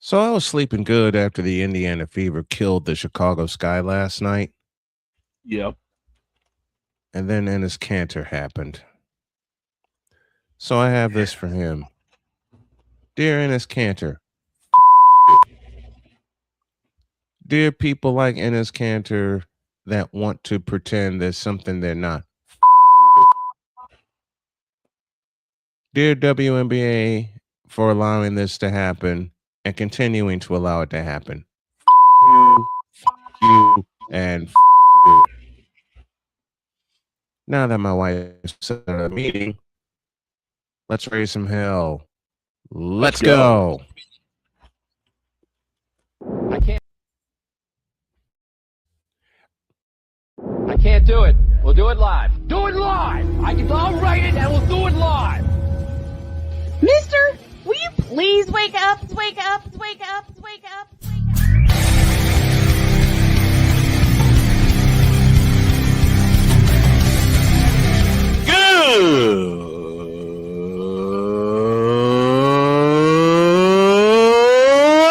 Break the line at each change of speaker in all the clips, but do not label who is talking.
So I was sleeping good after the Indiana fever killed the Chicago Sky last night,
Yep.
and then Ennis Cantor happened. So I have this for him. Dear Ennis Cantor, dear people like Ennis Cantor that want to pretend there's something they're not. Dear WNBA for allowing this to happen and continuing to allow it to happen. You, and you. Now that my wife said at a meeting, let's raise some hell. Let's go.
I can't do it. We'll do it live. Do it live. I'll write it and we'll do it live.
Mister, will you please wake up, wake up, wake up, wake up, wake up?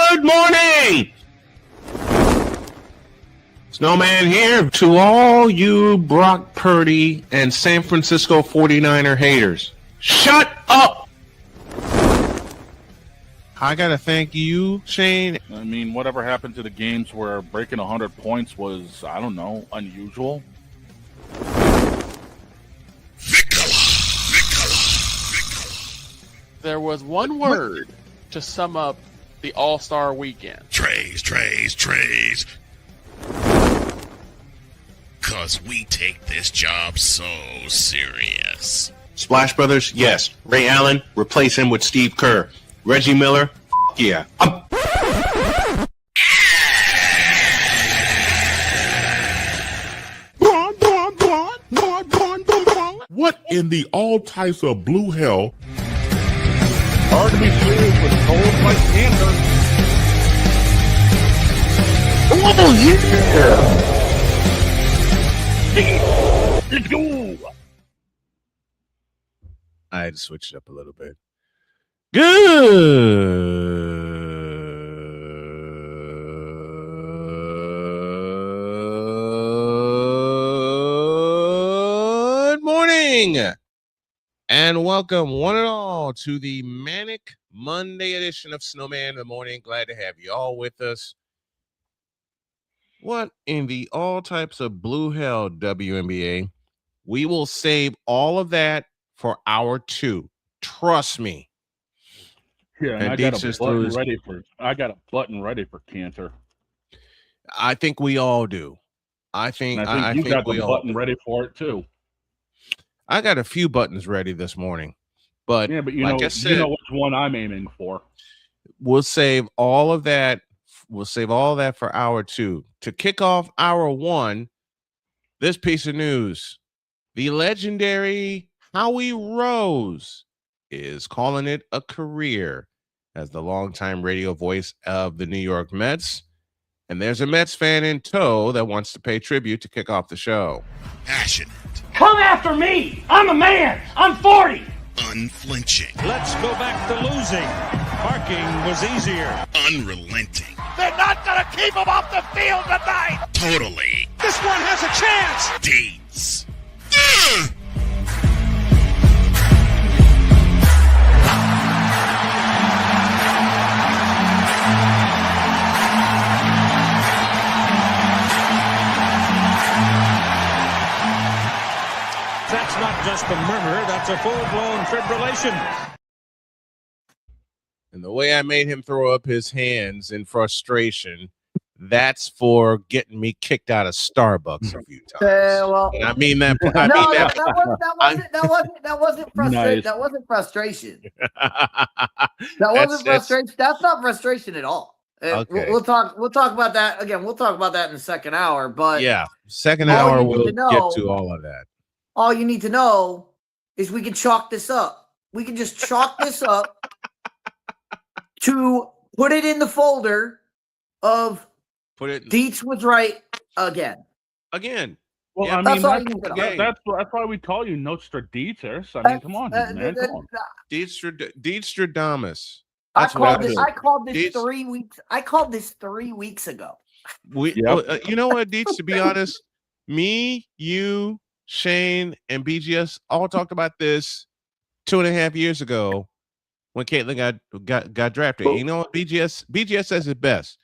Good morning. Snowman here to all you Brock Purdy and San Francisco 49er haters. Shut up. I got to thank you, Shane.
I mean, whatever happened to the games where breaking 100 points was, I don't know, unusual?
There was one word to sum up the All-Star weekend.
Trays. Cause we take this job so serious.
Splash Brothers, yes. Ray Allen, replace him with Steve Kerr. Reggie Miller, yeah.
What in the all types of blue hell?
Hard to be serious with cold like cancer.
Oh, yeah.
Let's go.
I had to switch it up a little bit. Good morning and welcome one and all to the Manic Monday edition of Snowman in the Morning. Glad to have you all with us. What in the all types of blue hell, WNBA? We will save all of that for hour two. Trust me.
Yeah, and I got a button ready for cancer.
I think we all do. I think
you got the button ready for it too.
I got a few buttons ready this morning, but
yeah, but
like I said,
you know which one I'm aiming for.
We'll save all of that. We'll save all that for hour two. To kick off hour one, this piece of news: the legendary Howie Rose is calling it a career as the longtime radio voice of the New York Mets. And there's a Mets fan in tow that wants to pay tribute to kick off the show.
Passionate.
Come after me. I'm a man. I'm 40.
Unflinching.
Let's go back to losing. Parking was easier.
Unrelenting.
They're not going to keep him off the field tonight.
Totally.
This one has a chance.
Dietz.
That's not just a murmur, that's a full-blown fibrillation.
And the way I made him throw up his hands in frustration, that's for getting me kicked out of Starbucks a few times.
Well,
and I mean that.
That wasn't frustration.
Nice.
That wasn't frustration.
That
Frustration. That's not frustration at all.
Okay.
We'll talk about that again. We'll talk about that in the second hour. But
yeah, second hour we'll get to all of that.
All you need to know is we can chalk this up. We can just chalk this up to put it in the folder of Dietz was right again.
Well,
Well,
yeah,
I mean,
that's
why we call you Nostradamus. I mean, come on, man. Come on.
Dietzstradamus.
I
That's what
called this. I called this
Dietz,
3 weeks. I called this 3 weeks ago.
You know what, Dietz, to be honest, me, you, Shane, and BGS all talked about this 2.5 years ago when Caitlyn got drafted. You know what BGS says it best.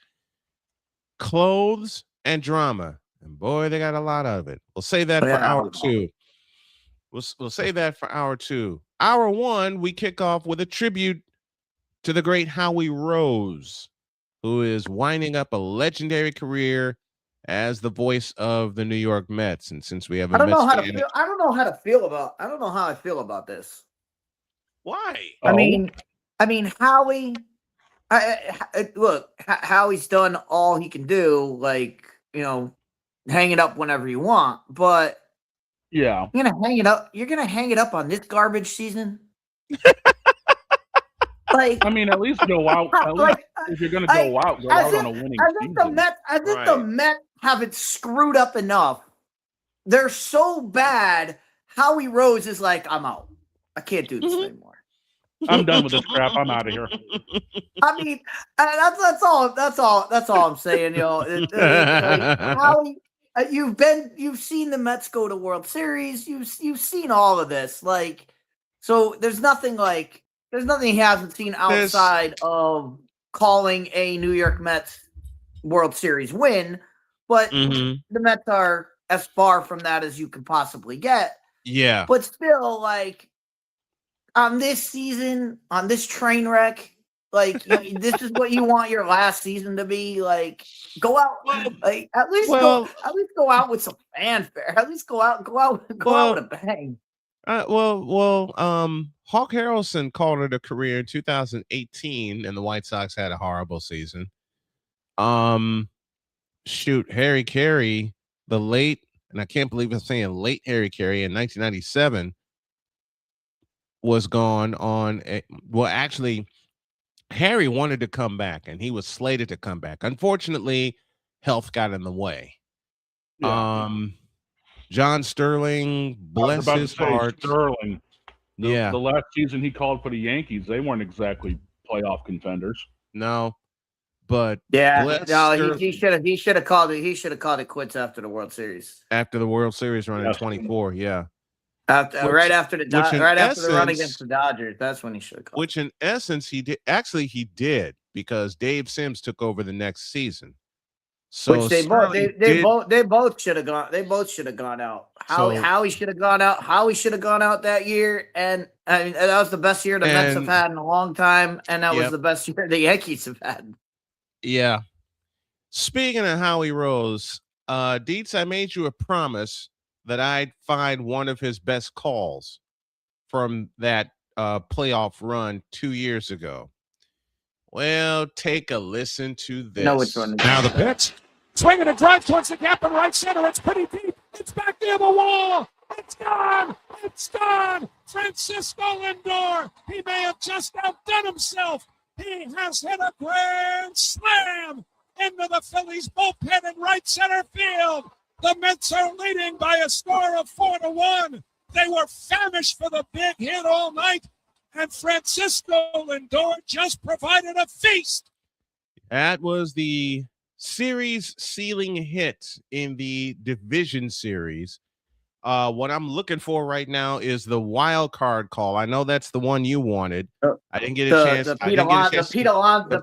Clothes and drama. And boy, they got a lot of it. We'll save that for hour 2. We'll save that for hour 2. Hour 1, we kick off with a tribute to the great Howie Rose, who is winding up a legendary career as the voice of the New York Mets. And since we have a
I don't know how I feel about this.
Why?
I mean, Howie. Look, Howie's done all he can do. Like, hang it up whenever you want, but
Yeah.
you're gonna hang it up. You're gonna hang it up on this garbage season. Like,
I mean, at least go out. At least if you're going to go out on a winning season.
The Mets have it screwed up enough. They're so bad. Howie Rose is like, I'm out. I can't do this anymore.
I'm done with this crap. I'm out of here.
I mean, that's all I'm saying. Howie, you've seen the Mets go to World Series. You've seen all of this. Like, so there's nothing he hasn't seen outside of calling a New York Mets World Series win, but the Mets are as far from that as you can possibly get.
Yeah.
But still, like, on this season, on this train wreck, like, this is what you want your last season to be. Like, go out, like, at least go out with some fanfare. At least go out with a bang.
Hawk Harrelson called it a career in 2018, and the White Sox had a horrible season. Harry Carey, the late, and I can't believe I'm saying late Harry Carey in 1997 was gone on. Actually, Harry wanted to come back, and he was slated to come back. Unfortunately, health got in the way.
Yeah.
John Sterling, bless his heart.
Sterling.
The
last season he called for the Yankees, they weren't exactly playoff contenders.
No, but
he should have called it quits after the World Series.
After the World Series run in 24, yeah.
Right after the run against the Dodgers, that's when he should have called.
Which in essence he did. Actually, he did, because Dave Sims took over the next season. So
which they both should have gone. They both should have gone out. Howie should have gone out. Howie should have gone out that year, and I mean, that was the best year the Mets have had in a long time, and that was the best year the Yankees have had.
Yeah. Speaking of Howie Rose, Dietz, I made you a promise that I'd find one of his best calls from that playoff run 2 years ago. Well, take a listen to this.
No, which one?
Now the pitch. Swinging a drive towards the gap in right center. It's pretty deep. It's back near the wall. It's gone. It's gone. Francisco Lindor. He may have just outdone himself. He has hit a grand slam into the Phillies bullpen in right center field. The Mets are leading by a score of 4-1. They were famished for the big hit all night, and Francisco Lindor just provided a feast.
That was the series sealing hit in the division series. What I'm looking for right now is the wild card call. I know that's the one you wanted. I didn't get a chance.
The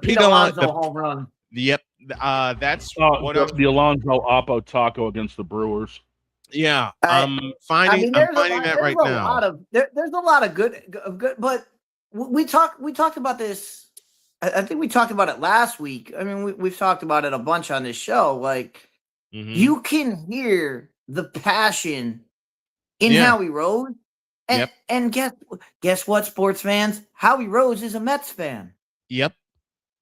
Pete Alonso home run.
Yep. That's
the Alonso Oppo taco against the Brewers.
Yeah, I'm finding that right now.
There's a lot of good, but we talked about this. I think we talked about it last week. I mean, we've talked about it a bunch on this show. Like, you can hear the passion in Howie Rose, and guess what, sports fans? Howie Rose is a Mets fan.
Yep.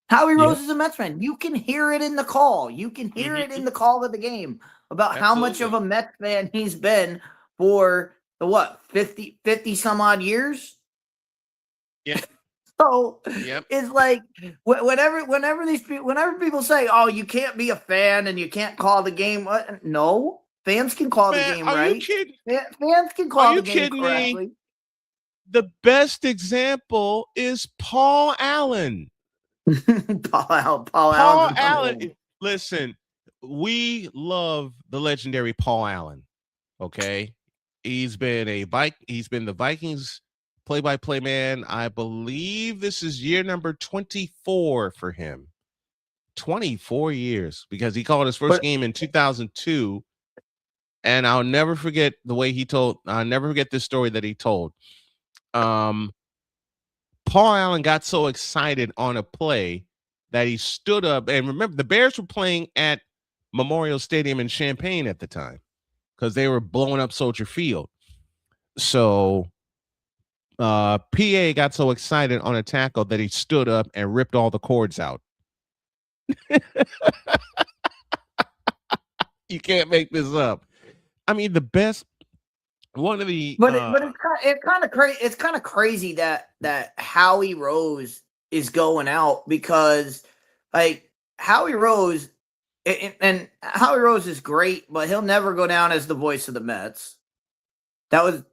Howie Rose is a Mets fan. You can hear it in the call. You can hear it in the call of the game about how much of a Mets fan he's been for the 50 some odd years.
Yeah.
So it's like whenever people say, "Oh, you can't be a fan and you can't call the game," no, fans can call the game, right?
You kidding?
Fans can call the game correctly.
The best example is Paul Allen.
Paul
Allen. Listen, we love the legendary Paul Allen. Okay, he's been the Vikings play-by-play man. I believe this is year number 24 for him. 24 years, because he called his first game in 2002. And I'll never forget I'll never forget this story that he told. Paul Allen got so excited on a play that he stood up, and remember, the Bears were playing at Memorial Stadium in Champaign at the time because they were blowing up Soldier Field. So PA got so excited on a tackle that he stood up and ripped all the cords out. You can't make this up. I mean, the best one of the
but it's kind of crazy. It's kind of crazy that Howie Rose is going out, because like Howie Rose and Howie Rose is great, but he'll never go down as the voice of the Mets. That was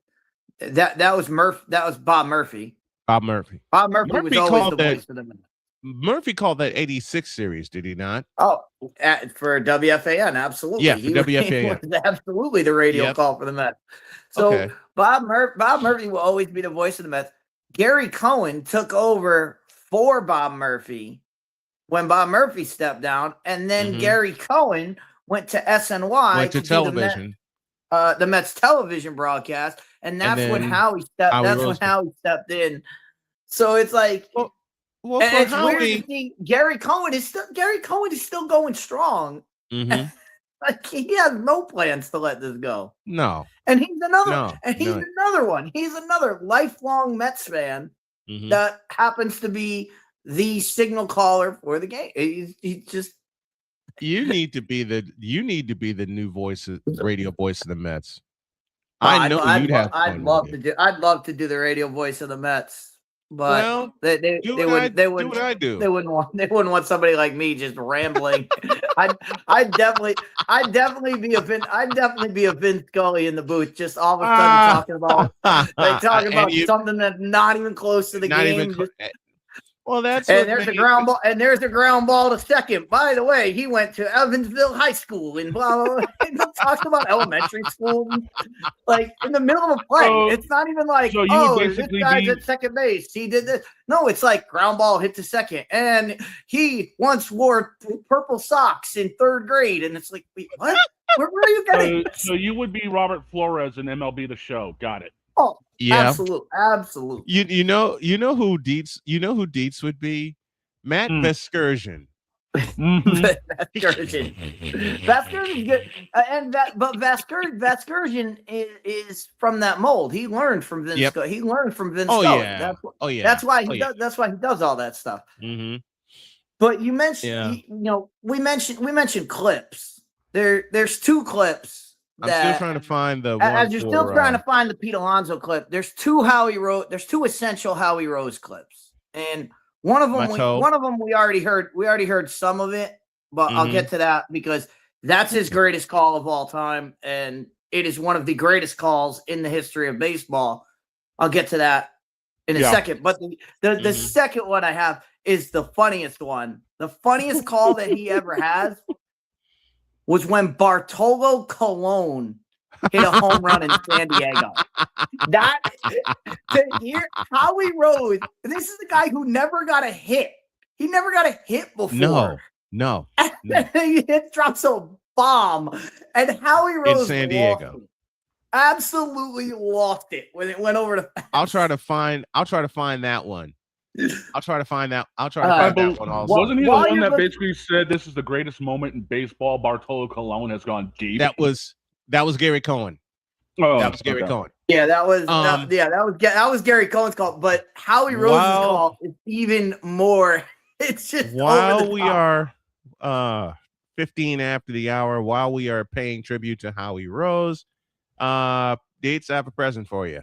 Bob Murphy.
Bob Murphy
was always the voice of the Mets.
Murphy called that 86 series, did he not?
Oh, for WFAN, absolutely.
Yeah, for WFAN.
He was absolutely the radio call for the Mets. So Bob Murphy will always be the voice of the Mets. Gary Cohen took over for Bob Murphy when Bob Murphy stepped down, and then Gary Cohen went to SNY,
went to television,
the Mets television broadcast, and that's when Howie stepped in. So it's like.
Well,
and it's weird to see Gary Cohen is still going strong. Like, he has no plans to let this go.
No.
And he's another one. He's another lifelong Mets fan that happens to be the signal caller for the game. He just
you need to be the new radio voice of the Mets. I'd
love to do the radio voice of the Mets. But they wouldn't want somebody like me just rambling. I'd definitely be a Vince Scully in the booth, just all of a sudden talking about something that's not even close to the game. There's a ground ball, and there's a ground ball to second. By the way, he went to Evansville High School and blah blah blah. Talks about elementary school, like in the middle of a play. It's not even like, this guy's at second base. He did this. No, it's like ground ball hit to second, and he once wore purple socks in third grade. And it's like, wait, what? Where are you getting?
So you would be Robert Flores in MLB The Show. Got it.
Oh, yeah, absolutely.
You know who Dietz would be? Matt Vescursion.
Vescursion's good, but Vescursion is from that mold. He learned from Vince. He learned from Vince. Scully. That's why he does. That's why he does all that stuff. But you mentioned, we mentioned clips. There's two clips.
I'm still trying to find the one.
As you're still trying to find the Pete Alonso clip, there's two essential Howie Rose clips, and one of them we already heard. We already heard some of it, but I'll get to that because that's his greatest call of all time, and it is one of the greatest calls in the history of baseball. I'll get to that in a second. But the second one I have is the funniest one. The funniest call that he ever has was when Bartolo Colon hit a home run in San Diego. That to hear Howie Rose, this is the guy who never got a hit. He never got a hit before.
No.
He drops a bomb, and Howie Rose
in San Diego
absolutely lost it when it went over to.
I'll try to find that one. I'll try to find that one also.
Wasn't he the one that basically said this is the greatest moment in baseball? Bartolo Colon has gone deep.
That was Gary Cohen.
Oh,
that was Gary Cohen.
Yeah, that was Gary Cohen's call. But Howie Rose's call is even more. It's just
while we are 15 after the hour, while we are paying tribute to Howie Rose, Dietz, I have a present for you.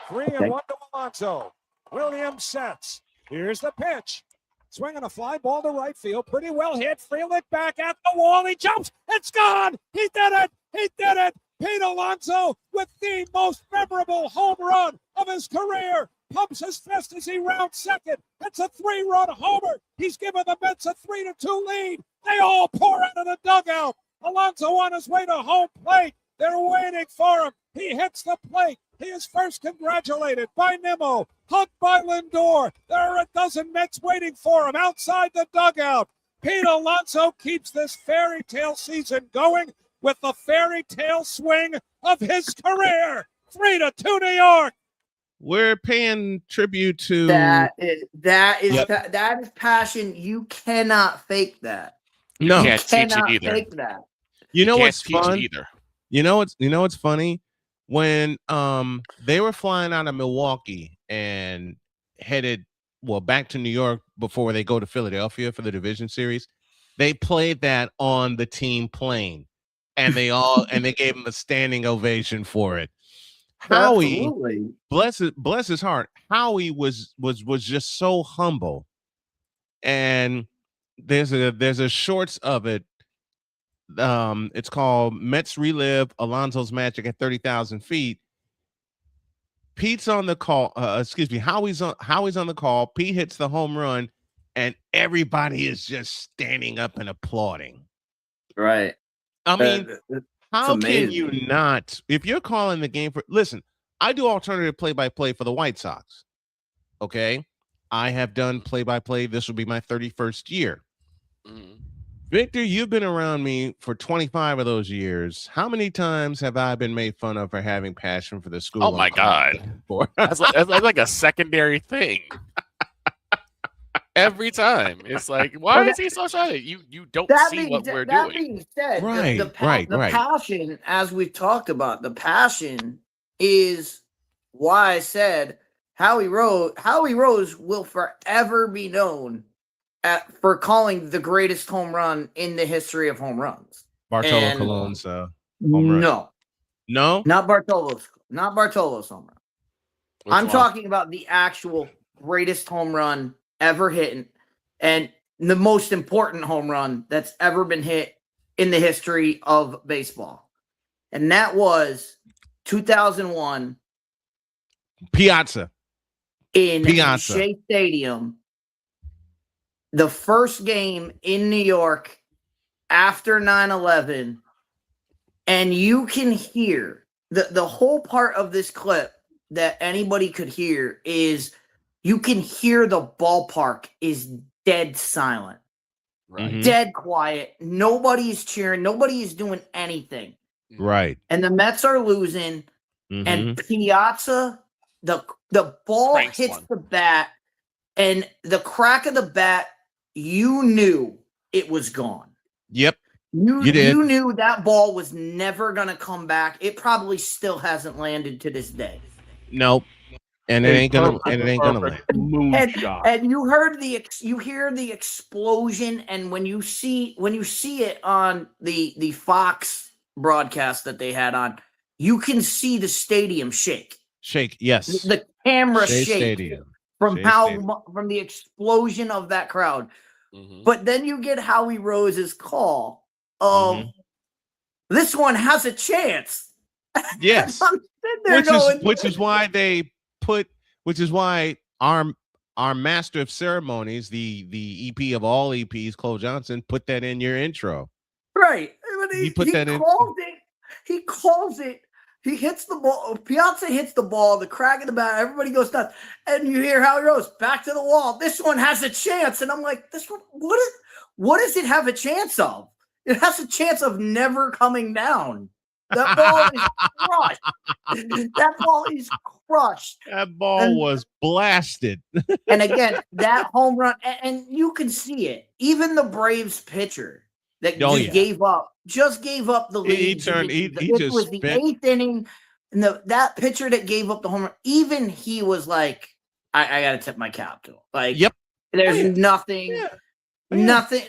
3-1 to Alonso. Williams sets. Here's the pitch. Swinging a fly ball to right field. Pretty well hit. Frelick back at the wall. He jumps. It's gone. He did it. He did it. Pete Alonso with the most memorable home run of his career. pumps his fist as he rounds second. It's a 3-run homer. He's given the Mets a 3-2 lead. They all pour out of the dugout. Alonso on his way to home plate. They're waiting for him. He hits the plate. He is first congratulated by Nimmo, hugged by Lindor. There are a dozen Mets waiting for him outside the dugout. Pete Alonso keeps this fairy tale season going with the fairy tale swing of his career. 3-2 New York.
We're paying tribute to
that is passion. You cannot fake that.
No,
You can't teach it
Cannot
either.
fake that.
you know
Can't
what's
teach it
fun?
either.
You know what's funny? When they were flying out of Milwaukee and headed back to New York before they go to Philadelphia for the division series, they played that on the team plane, and they gave him a standing ovation for it. Howie,
Absolutely.
bless his heart, Howie was just so humble. And there's a shorts of it. It's called Mets Relive Alonso's Magic at 30,000 feet. Pete's on the call. Howie's on the call. Pete hits the home run, and everybody is just standing up and applauding.
Right.
I mean, how
amazing.
can you not? If you're calling the game listen, I do alternative play-by-play for the White Sox. Okay, I have done play-by-play. This will be my 31st year.
Mhm.
Victor, you've been around me for 25 of those years. How many times have I been made fun of for having passion for the school?
Oh my God. That's like a secondary thing. Every time. It's like, why is he so shy? You don't see what we're
that
doing.
being said,
Right,
the
right.
passion, as we've talked about, the passion is why I said Howie Rose will forever be known for calling the greatest home run in the history of home runs.
Bartolo Colon's home run.
No, not Bartolo's home run. I'm talking about the actual greatest home run ever hit, and the most important home run that's ever been hit in the history of baseball. And that was 2001
Piazza
in Shea Stadium. The first game in New York after 9/11, and you can hear the whole part of this clip that anybody could hear is you can hear the ballpark is dead silent,
Right.
dead quiet. Nobody's cheering. Nobody is doing anything.
Right.
And the Mets are losing, and Piazza, the ball
Cranks
hits
one.
the bat, and the crack of the bat, you knew it was gone.
Yep.
You
did.
You knew that ball was never going to come back. It probably still hasn't landed to this day.
Nope. And it ain't gonna land.
Moonshot.
And you hear the explosion, and when you see it on the Fox broadcast that they had on, you can see the stadium shake.
Shake, yes.
The camera
Shea
shake
Stadium.
from
Shea
how
Stadium.
from the explosion of that crowd.
Mhm.
But then you get Howie Rose's call of this one has a chance.
Yes.
I'm sitting there going,
which is why our master of ceremonies, the EP of all EPs, Cole Johnson, put that in your intro.
right.
He put that in.
He calls it. He hits the ball. Piazza hits the ball. The crack of the bat. Everybody goes nuts. And you hear Howie Rose back to the wall. This one has a chance. And I'm like, this one. What does it have a chance of? It has a chance of never coming down. That ball is crushed. That ball is crushed.
That ball was blasted.
And again, that home run, and you can see it. Even the Braves pitcher that gave up the lead.
He turned. He
it
just
was the 8th inning, and that pitcher that gave up the home run. Even he was like, "I got to tip my cap to him." Like,
Yep.
There's nothing.
Yeah.
Nothing.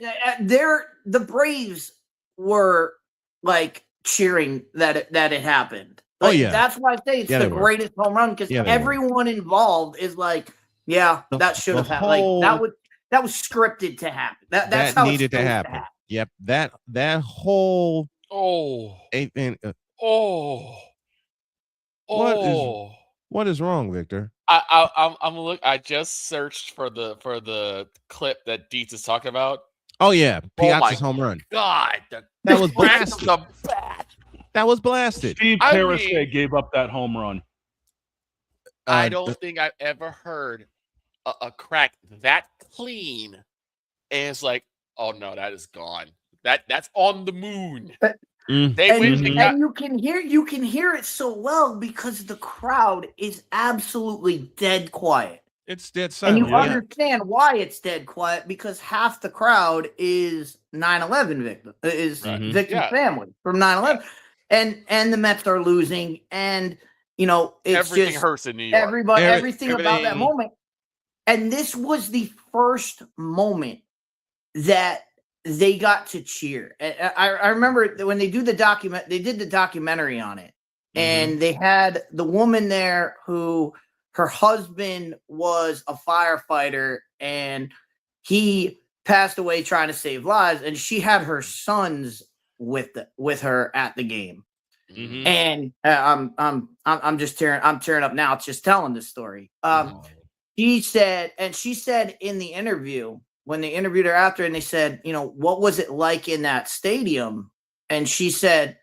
The Braves were like cheering that it happened. Like, that's why I say it's the greatest home run, because everyone involved is like, that should have happened. Like that was scripted to happen. That's how
needed to happen. Yep. That whole
Oh.
what is wrong, Victor?
I just searched for the clip that Dietz is talking about.
Oh yeah,
Oh my
Piazza's home run.
God,
That was
crack of
blasted.
the bat.
That was blasted.
Steve
I
Parasay
mean-
gave up that home run.
I don't think I've ever heard a crack that clean, and it's like, oh no, that is gone. That's on the moon. They
And,
went and got,
and you can hear it so well because the crowd is absolutely dead quiet.
It's dead
And
silent.
you
Yeah.
understand why it's dead quiet because half the crowd is 9/11 victim, is
Right.
victim
Yeah.
family from 9/11, and the Mets are losing, and it's
everything
just
hurts in New York.
everything about that
everything-
moment. And this was the first moment that they got to cheer. I remember that when they did the documentary on it, and they had the woman there who her husband was a firefighter and he passed away trying to save lives, and she had her sons with her at the game.
Mhm.
And I'm tearing up now just telling this story. She said in the interview, when they interviewed her after, and they said, what was it like in that stadium? And she said,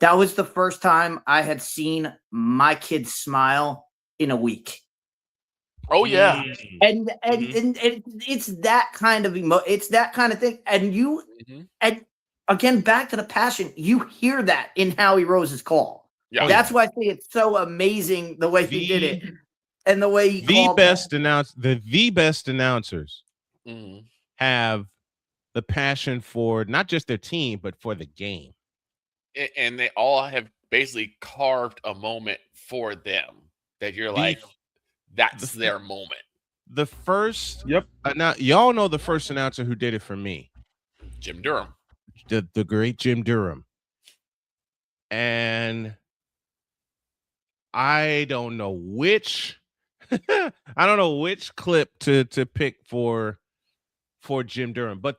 that was the first time I had seen my kids smile in a week.
Oh yeah.
And it's that kind of it's that kind of thing. And and again, back to the passion, you hear that in Howie Rose's call.
Yeah.
That's why I say it's so amazing the way he did it. And the way he
The
called
best announcers
Mhm.
have the passion for not just their team, but for the game.
And they all have basically carved a moment for them that you're like, that's their moment.
The first,
Yep.
now y'all know the first announcer who did it for me,
Jim Durham.
the great Jim Durham, and I don't know which, clip to pick for Jim Durham, but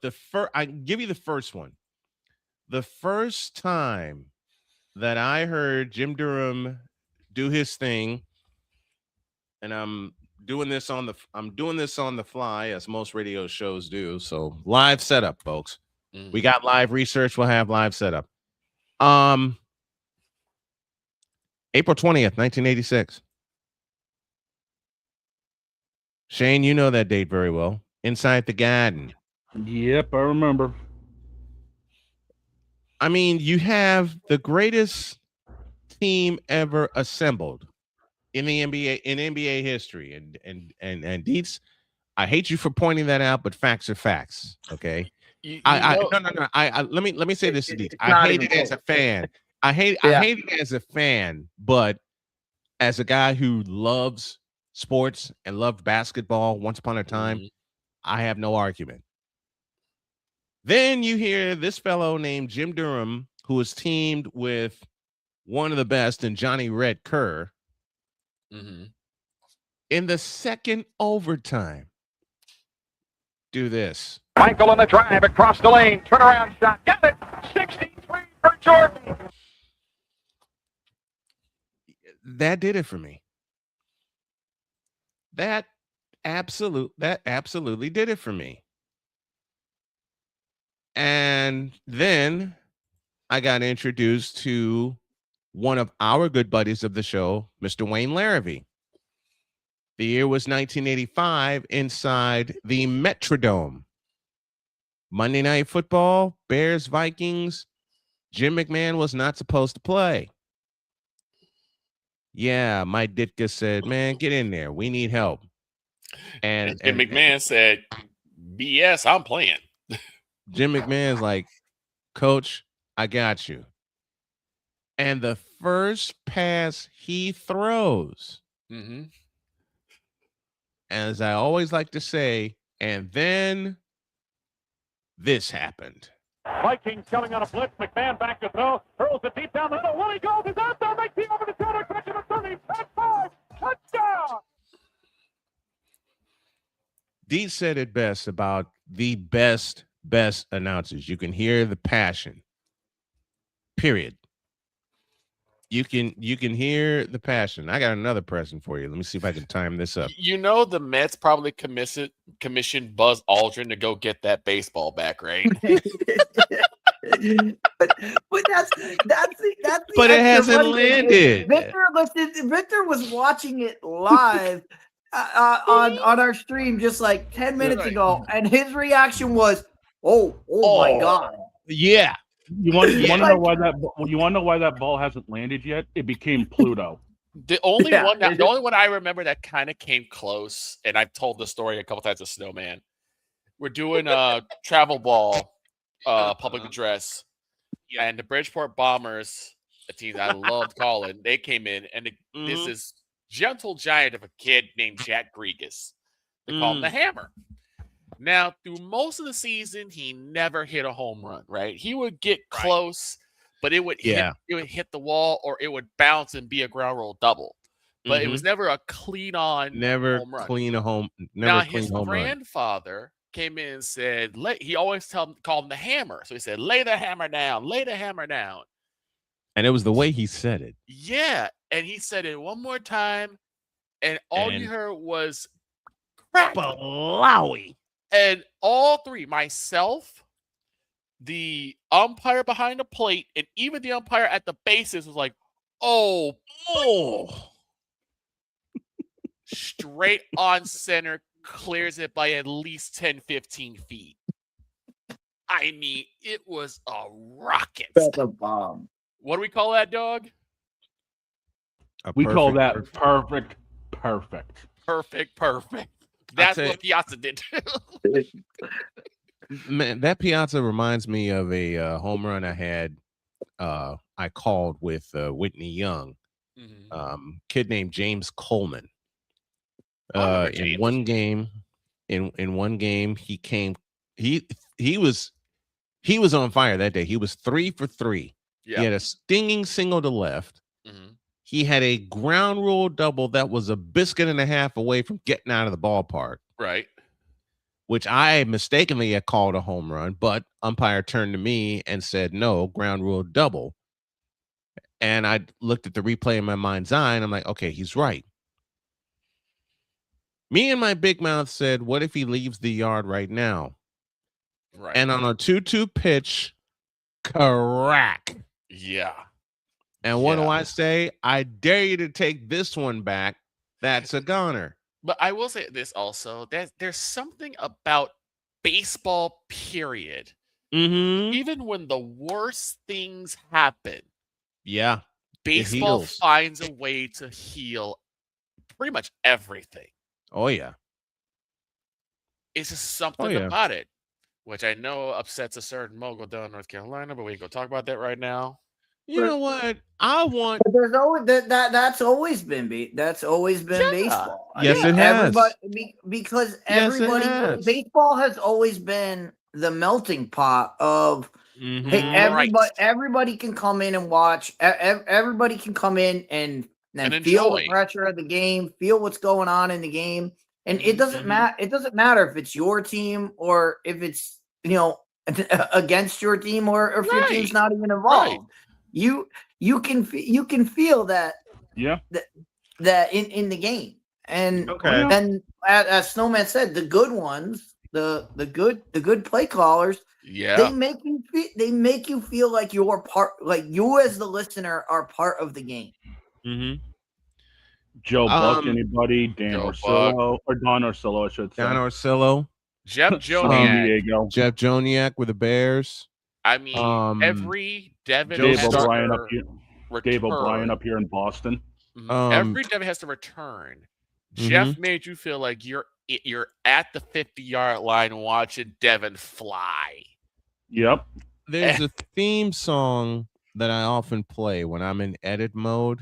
I can give you the first one. The first time that I heard Jim Durham do his thing, and I'm doing this on the fly, as most radio shows do. So live setup, folks. We got live research. We'll have live setup. April 20th, 1986. Shane, you know that date very well. Inside the Garden.
Yep, I remember.
I mean, you have the greatest team ever assembled in the NBA, in NBA history. And Dietz, I hate you for pointing that out, but facts are facts. Okay.
No.
Let me say this to Dietz.
It's
I
not
hate
even
it as a
close.
fan. I hate it as a fan, but as a guy who loves sports and loved basketball once upon a time, I have no argument. Then you hear this fellow named Jim Durham, who is teamed with one of the best in Johnny Red Kerr in the second overtime. Do this.
Michael on the drive across the lane. Turnaround shot. Got it. 63 for Jordan.
That did it for me. That absolutely did it for me. And then I got introduced to one of our good buddies of the show, Mr. Wayne Larrivee. The year was 1985 inside the Metrodome. Monday Night Football, Bears, Vikings. Jim McMahon was not supposed to play. Yeah, Mike Ditka said, man, get in there. We need help. And
Jim McMahon said, BS, I'm playing.
Jim McMahon's like, Coach, I got you. And the first pass he throws, as I always like to say, and then this happened.
Vikings coming on a blitz. McMahon back to throw. Hurls it deep down the middle. Willie goes. Is out there. Makes the over the shoulder. Catch him at 30. 10-5. Touchdown.
Dee said it best about the best announcers. You can hear the passion. Period. You can hear the passion. I got another present for you. Let me see if I can time this up.
You know the Mets probably commissioned Buzz Aldrin to go get that baseball back, right?
but that's the
But it
extra
hasn't
funny thing is
landed.
Victor was watching it live on our stream just like 10 minutes ago, and his reaction was, "Oh my god!"
Yeah.
You want to know why that ball hasn't landed yet? It became Pluto.
The only one I remember that kind of came close, and I've told the story a couple times to Snowman. We're doing a travel ball public address, and the Bridgeport Bombers, a team I loved calling, they came in, and this is gentle giant of a kid named Jack Gregas. They call him the Hammer. Now, through most of the season, he never hit a home run, right? He would get close, but it would hit the wall, or it would bounce and be a ground rule double. But it was never a clean home run. Now, his grandfather came in and said, he always called him the Hammer. So he said, lay the hammer down, lay the hammer down.
And it was the way he said it.
Yeah. And he said it one more time, and all you heard was crack.
Blowy.
And all three, myself, the umpire behind the plate, and even the umpire at the bases was like, oh. Straight on center, clears it by at least 10, 15 feet. I mean, it was a rocket.
That's a bomb.
What do we call that, dog?
We call that perfect.
Perfect. That's what Piazza did.
Man, that Piazza reminds me of a home run I had. I called with Whitney Young, kid named James Coleman. In one game, he was on fire that day. He was 3 for 3.
Yeah.
He had a stinging single to left. He had a ground rule double that was a biscuit and a half away from getting out of the ballpark.
Right.
Which I mistakenly had called a home run, but umpire turned to me and said, no, ground rule double. And I looked at the replay in my mind's eye, and I'm like, okay, he's right. Me and my big mouth said, what if he leaves the yard right now?
Right.
And on a 2-2 pitch, crack.
Yeah.
And what do I say? I dare you to take this one back. That's a goner.
But I will say this also, that there's something about baseball, period. Even when the worst things happen, baseball finds a way to heal pretty much everything.
Oh, yeah.
It's just something about it, which I know upsets a certain mogul down in North Carolina, but we can go talk about that right now.
You know what? I want.
There's always that's always been baseball.
Yes, it has.
Because everybody, baseball has always been the melting pot of. Hey, everybody can come in and watch. Everybody can come in and feel the pressure of the game, feel what's going on in the game, and it doesn't matter. It doesn't matter if it's your team or if it's against your team or if your team's not even involved.
Right.
You can feel that that in the game, and as Snowman said, the good ones, the good play callers, they make you feel like you're part, like you as the listener are part of the game.
Joe Buck, anybody? Dan Orsillo, or Don Orsillo, I should say.
Don Orsillo,
Jeff Joniak,
Jeff Joniak with the Bears.
I mean, every Devin
Dave O'Brien up here in Boston.
Every Devin has to return. Jeff made you feel like you're at the 50-yard line watching Devin fly.
Yep.
There's a theme song that I often play when I'm in edit mode.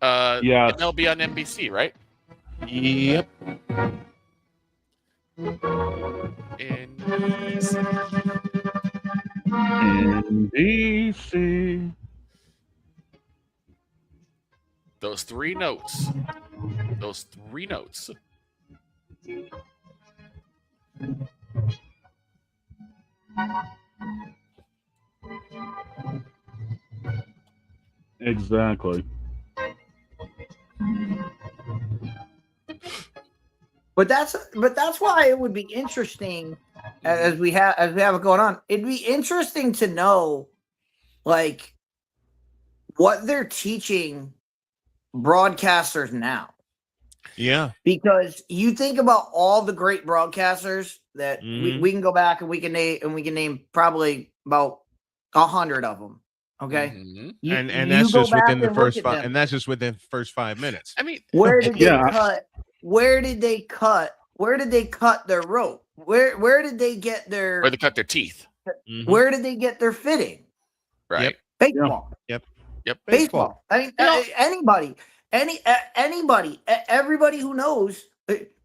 And they'll be on NBC, right?
Yep.
NBC.
Those three notes.
Exactly.
But that's why it would be interesting as we have it going on. It'd be interesting to know, like, what they're teaching broadcasters now.
Yeah,
because you think about all the great broadcasters that we can go back and we can name probably about 100 of them. Okay,
and that's just within the first 5, and that's just within the first 5 minutes.
I mean,
where did they cut? Where did they cut? Where did they cut their rope? Where did they get their?
Where they cut their teeth?
Where did they get their fitting?
Right.
Baseball.
Yep.
Baseball. I mean, everybody who knows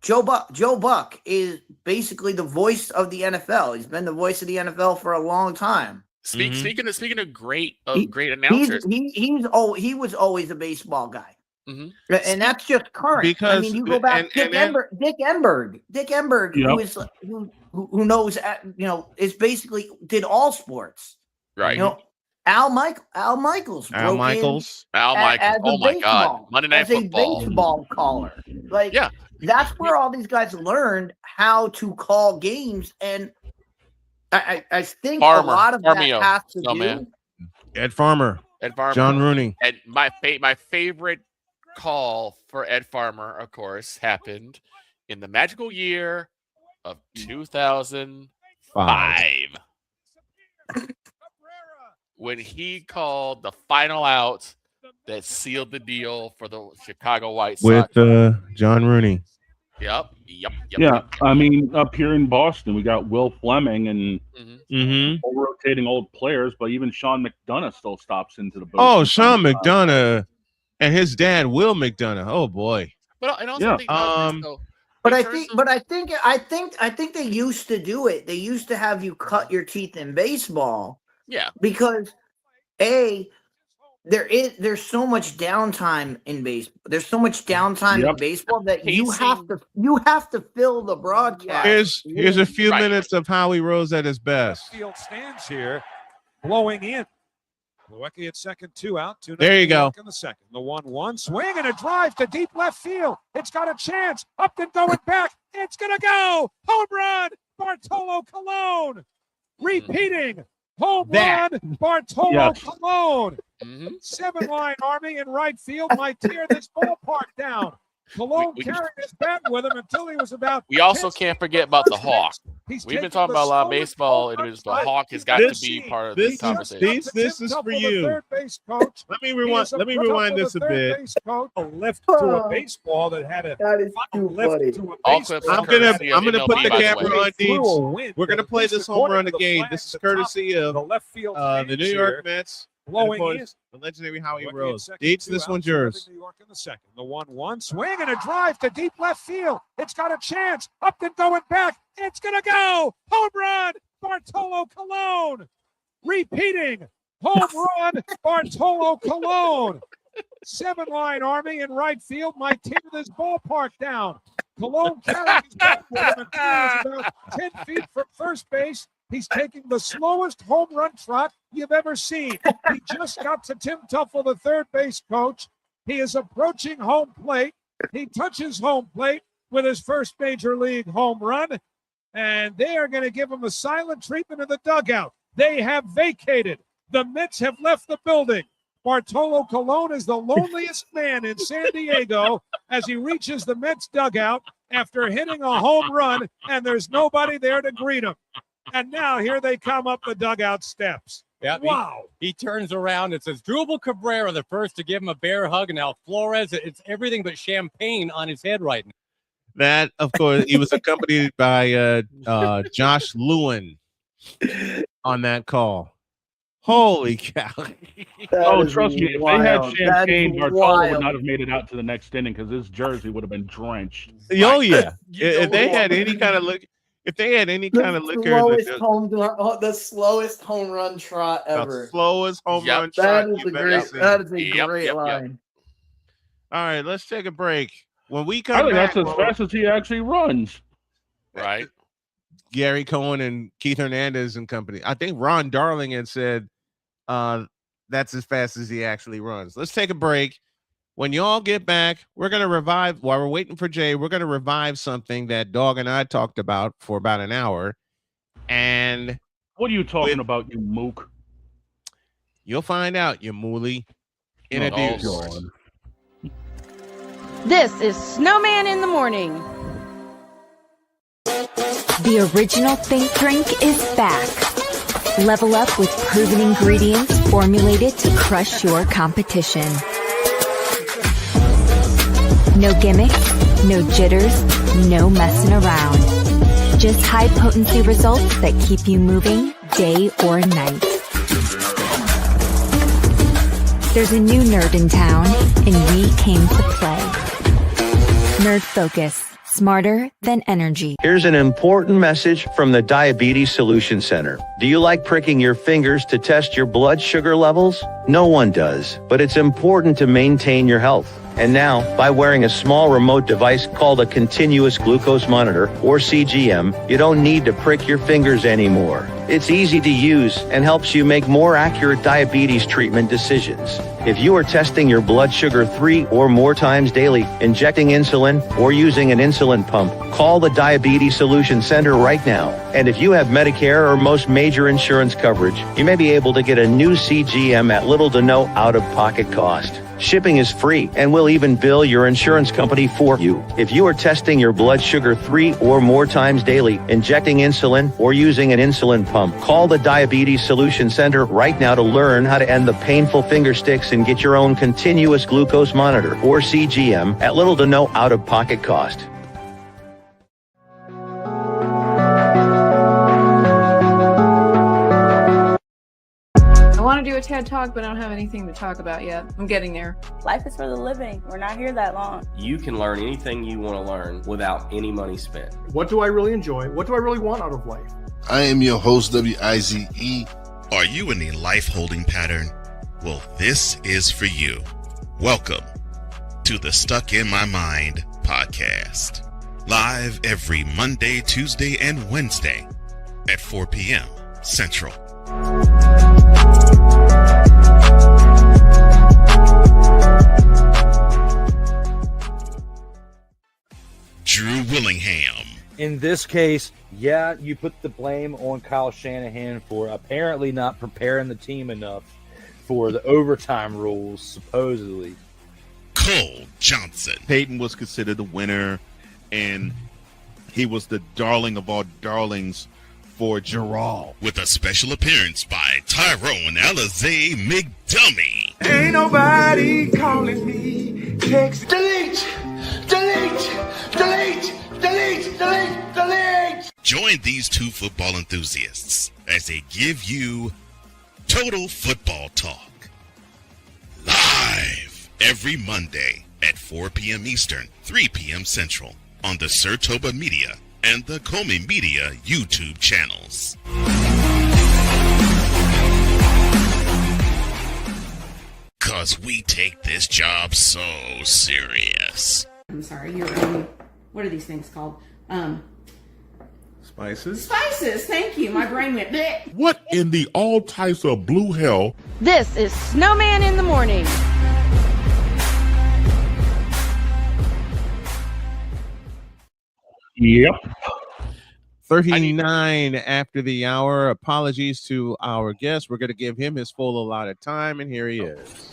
Joe Buck is basically the voice of the NFL. He's been the voice of the NFL for a long time.
Speaking of great announcers,
he was always a baseball guy. And that's just current.
Because
I mean, you go back, Dick Enberg, who knows, is basically did all sports.
Right.
Al Michaels.
Oh my God. Monday Night Football.
As a baseball caller. That's where all these guys learned how to call games. And I think a lot of that has to do.
Ed Farmer. John Rooney.
And my favorite call for Ed Farmer, of course, happened in the magical year of 2005. When he called the final out that sealed the deal for the Chicago White Sox.
With John Rooney.
Yep.
I mean, up here in Boston, we got Will Fleming and rotating old players, but even Sean McDonough still stops into the booth.
Oh, Sean McDonough and his dad, Will McDonough. Oh boy.
But I also think
I think they used to do it. They used to have you cut your teeth in baseball.
Yeah.
Because there's so much downtime in baseball. There's so much downtime in baseball that you have to fill the broadcast.
Here's a few minutes of Howie Rose at his best.
Field stands here, blowing in. Plawecki at second, 2 out. 2
there you go.
In the second, the 1-1 swing and a drive to deep left field. It's got a chance. Up and going back. It's gonna go. Home run, Bartolo Colon. Repeating. Home run, Bartolo Colon. 7-line Army in right field might tear this ballpark down. Colon carried his bat with him until he was about.
We also can't forget about the Hawk. We've been talking about a lot of baseball. It is the Hawk has got to be part of the conversation.
This is for you. Let me rewind this a bit.
A lift to a baseball that had a lift to a baseball.
I'm gonna put the camera on Dietz. We're gonna play this home run again. This is courtesy of the New York Mets.
Blowing in.
The legendary Howie Rose. Dietz, this one's yours.
New York in the second. The 1-1 swing and a drive to deep left field. It's got a chance. Up and going back. It's going to go. Home run, Bartolo Colon. Repeating. Home run, Bartolo Colon. 7-line Army in right field might tear this ballpark down. Colon carries his bat with him until he was about 10 feet from first base. He's taking the slowest home run trot you've ever seen. He just got to Tim Tuffle, the third base coach. He is approaching home plate. He touches home plate with his first major league home run, and they are going to give him a silent treatment in the dugout. They have vacated. The Mets have left the building. Bartolo Colon is the loneliest man in San Diego as he reaches the Mets dugout after hitting a home run, and there's nobody there to greet him. And now here they come up the dugout steps.
Yep,
wow.
He turns around and says, Drupal Cabrera, the first to give him a bear hug. And now Flores, it's everything but champagne on his head right now.
That, of course, he was accompanied by Josh Lewin on that call. Holy cow.
Trust me, if they had champagne, Bartolo would not have made it out to the next inning because his jersey would have been drenched.
Oh, yeah. If they had any kind of look. If they had any kind of liquor,
the slowest home run trot ever.
The slowest home run trot you've ever seen.
That is a great line.
All right, let's take a break. When we come
I think
back,
that's as fast as he actually runs.
Right.
Gary Cohen and Keith Hernandez and company. I think Ron Darling had said that's as fast as he actually runs. Let's take a break. When y'all get back, we're going to revive, while we're waiting for Jay, we're going to revive something that Dog and I talked about for about an hour. And
what are you talking about, you mook?
You'll find out, you mooly. Introduce.
This is Snowman in the Morning.
The original Think Drink is back. Level up with proven ingredients formulated to crush your competition. No gimmicks, no jitters, no messing around. Just high-potency results that keep you moving day or night. There's a new nerd in town, and we came to play. Nerd Focus. Smarter than energy.
Here's an important message from the Diabetes Solution Center. Do you like pricking your fingers to test your blood sugar levels? No one does, but it's important to maintain your health. And now, by wearing a small remote device called a continuous glucose monitor, or CGM, you don't need to prick your fingers anymore. It's easy to use and helps you make more accurate diabetes treatment decisions. If you are testing your blood sugar 3 or more times daily, injecting insulin, or using an insulin pump, call the Diabetes Solution Center right now. And if you have Medicare or most major insurance coverage, you may be able to get a new CGM at little to no out-of-pocket cost. Shipping is free, and we'll even bill your insurance company for you. If you are testing your blood sugar 3 or more times daily, injecting insulin, or using an insulin pump, call the Diabetes Solution Center right now to learn how to end the painful finger sticks and get your own continuous glucose monitor, or CGM, at little to no out-of-pocket cost.
I want to do a TED Talk, but I don't have anything to talk about yet. I'm getting there.
Life is for the living. We're not here that long.
You can learn anything you want to learn without any money spent.
What do I really enjoy? What do I really want out of life?
I am your host, WIZE. Are you in a life holding pattern? Well, this is for you. Welcome to the Stuck in My Mind podcast. Live every Monday, Tuesday, and Wednesday at 4 p.m. Central. Drew Willingham.
In this case, yeah, you put the blame on Kyle Shanahan for apparently not preparing the team enough for the overtime rules, supposedly.
Cole Johnson.
Peyton was considered the winner, and he was the darling of all darlings for Gerald.
With a special appearance by Tyrone Alizé McDummy.
Ain't nobody calling me. Text delete, delete, delete, delete, delete, delete.
Join these two football enthusiasts as they give you total football talk. Live every Monday at 4 p.m. Eastern, 3 p.m. Central on the Sertoba Media and the Comey Media YouTube channels. Cause we take this job so serious.
I'm sorry, what are these things called?
Spices?
Spices, thank you. My brain went bleh.
What in the all types of blue hell?
This is Snowman in the Morning.
Yep.
39 after the hour. Apologies to our guest. We're going to give him his full allotted time, and here he is.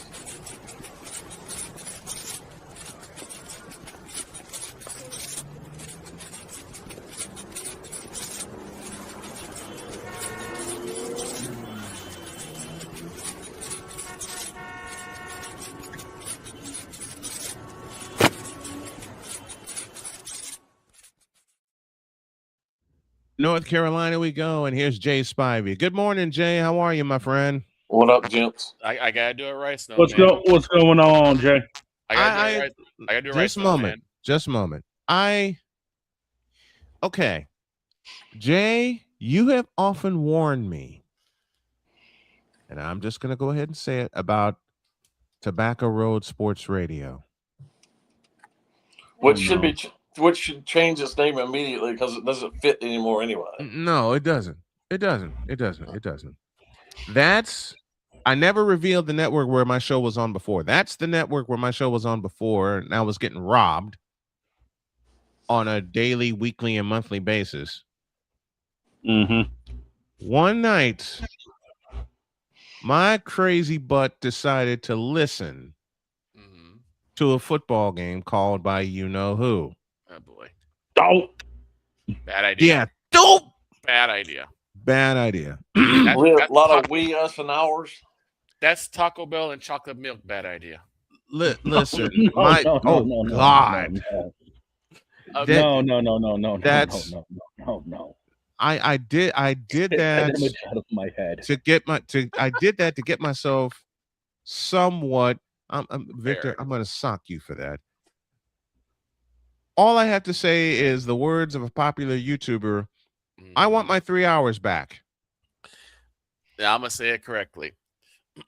North Carolina we go, and here's Jay Spivey. Good morning, Jay. How are you, my friend?
What up, gents? I gotta do it right, Snow.
What's going on, Jay?
I gotta do it right.
Just a moment. Just a moment. Okay. Jay, you have often warned me, and I'm just gonna go ahead and say it, about Tobacco Road Sports Radio.
Which should change its name immediately because it doesn't fit anymore anyway.
No, it doesn't. It doesn't. That's I never revealed the network where my show was on before. That's the network where my show was on before, and I was getting robbed on a daily, weekly, and monthly basis. One night, my crazy butt decided to listen to a football game called by you-know-who.
Oh, boy.
Oh.
Bad idea.
Yeah. Dope.
Bad idea.
Bad idea.
A lot of we, us, and ours.
That's Taco Bell and chocolate milk. Bad idea.
Listen,
No.
God.
No.
That's
No.
I did that
out of my head.
I did that to get myself somewhat. Victor, I'm gonna sock you for that. All I have to say is the words of a popular YouTuber. I want my 3 hours back.
Yeah, I'm gonna say it correctly.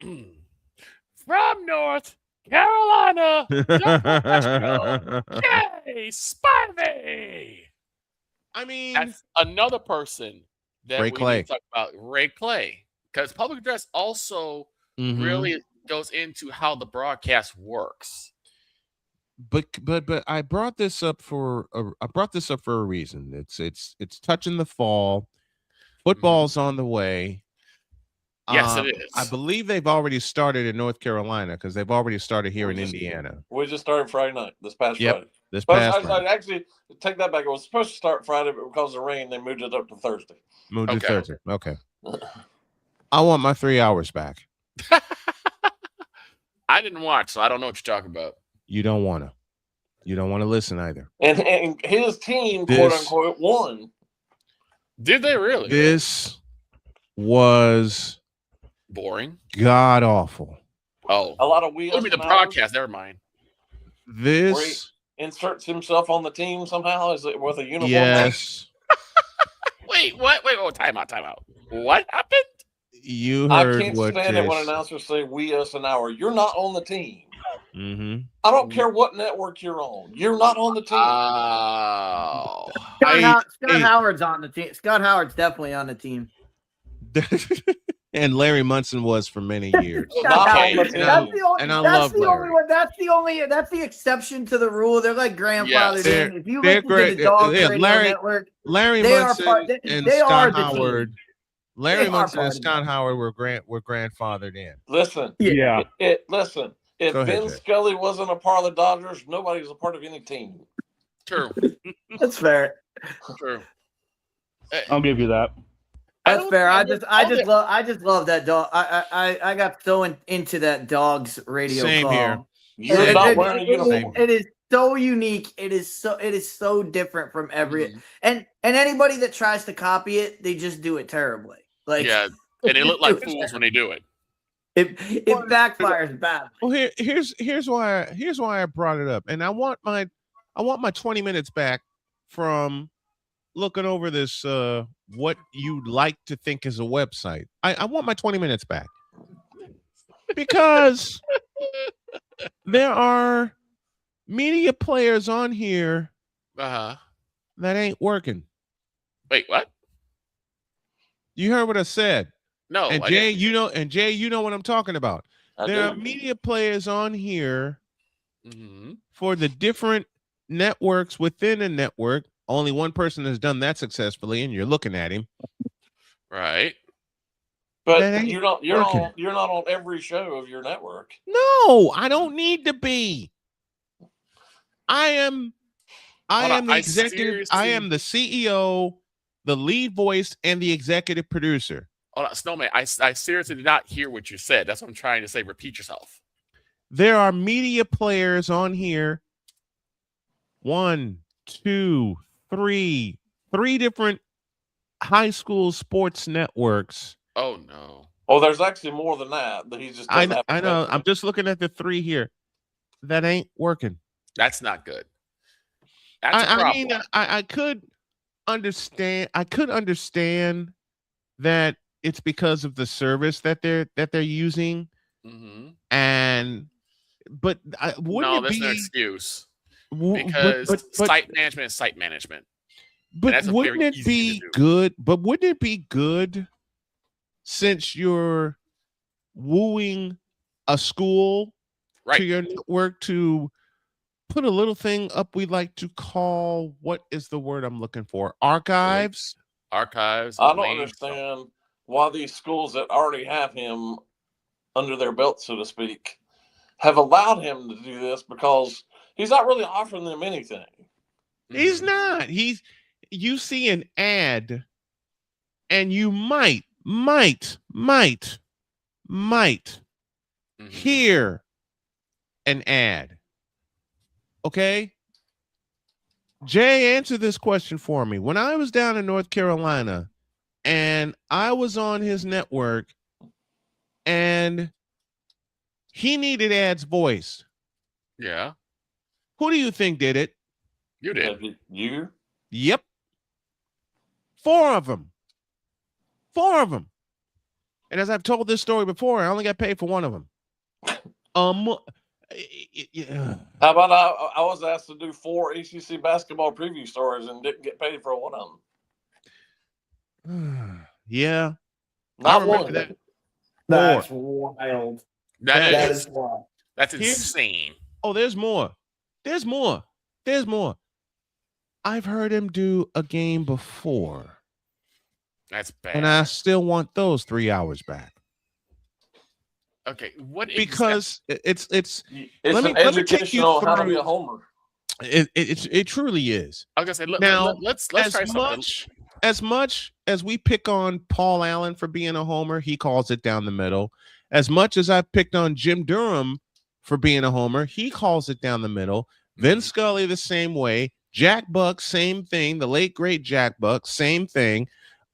From North Carolina, Jay Spivey.
I mean,
that's another person that
Ray
we
Clay.
need to talk about. Ray Clay, because public address also really goes into how the broadcast works.
But I brought this up for a reason. It's touching the fall. Football's on the way.
Yes, it is.
I believe they've already started in North Carolina because they've already started here in Indiana.
We just started Friday night, this past Friday.
This past Friday.
Actually, take that back. It was supposed to start Friday, but because of rain, they moved it up to Thursday.
Moved to Thursday. Okay. I want my 3 hours back.
I didn't watch, so I don't know what you're talking about.
You don't want to. You don't want to listen either.
And his team, quote unquote, won.
Did they really?
This was
boring.
God awful.
Oh,
a lot of wheels.
The broadcast. Never mind.
Where he inserts himself on the team somehow. Is it with a uniform?
Yes.
Wait, what? Wait, time out. What happened?
You heard
I can't
what
stand it when announcers say we, us, and our. You're not on the team. I don't care what network you're on. You're not on the team.
Scott Howard's on the team. Scott Howard's definitely on the team.
And Larry Munson was for many years.
That's the exception to the rule. They're like grandfathered in. If you listen to the Dog Radio Network,
Larry Munson and Scott Howard. Larry Munson and Scott Howard were grandfathered in.
Listen, listen. If Vin Scully wasn't a part of the Dodgers, nobody was a part of any team.
True.
That's fair.
True.
I'll give you that.
That's fair. I just love that dog. I got so into that Dog's radio
Same
call.
Here.
You're not wearing a uniform.
It is so unique. It is so different from every and anybody that tries to copy it, they just do it terribly. Like
and they look like fools when they do it.
It backfires bad.
Well, here's why I brought it up, and I want my 20 minutes back from looking over this what you like to think is a website. I want my 20 minutes back because there are media players on here that ain't working.
Wait, what?
You heard what I said.
No,
and Jay, you know what I'm talking about. There are media players on here for the different networks within a network. Only one person has done that successfully, and you're looking at him.
Right.
But you're not on every show of your network.
No, I don't need to be. I am the executive. I am the CEO, the lead voice, and the executive producer.
Hold on, Snowman. I seriously did not hear what you said. That's what I'm trying to say. Repeat yourself.
There are media players on here. 1, 2, 3 different high school sports networks.
Oh no.
Oh, there's actually more than that. But he's just.
I know. I'm just looking at the 3 here. That ain't working.
That's not good. That's a problem.
I mean, I could understand. I could understand that it's because of the service that they're using, but wouldn't
that's
it be
no excuse because site management is site management.
But wouldn't it be good? But wouldn't it be good since you're wooing a school
right.
to your network to put a little thing up we like to call, what is the word I'm looking for? Archives?
Archives.
I don't understand why these schools that already have him under their belt, so to speak, have allowed him to do this, because he's not really offering them anything.
He's not. You see an ad and you might hear an ad. Okay? Jay, answer this question for me. When I was down in North Carolina and I was on his network and he needed ads voice.
Yeah.
Who do you think did it?
You did.
You?
Yep. 4 of them. 4 of them. And as I've told this story before, I only got paid for 1 of them.
How about I was asked to do 4 ACC basketball preview stories and didn't get paid for 1 of
them. Yeah.
Not one.
That's wild.
That is
wild.
That's insane.
Oh, there's more. There's more. There's more. I've heard him do a game before.
That's bad.
And I still want those 3 hours back.
Okay, what?
Because it's
let me take you through how to be a homer.
It truly is.
I was gonna say,
now
let's try something.
As much as we pick on Paul Allen for being a homer, he calls it down the middle. As much as I picked on Jim Durham for being a homer, he calls it down the middle. Vince Scully the same way. Jack Buck, same thing. The late great Jack Buck, same thing.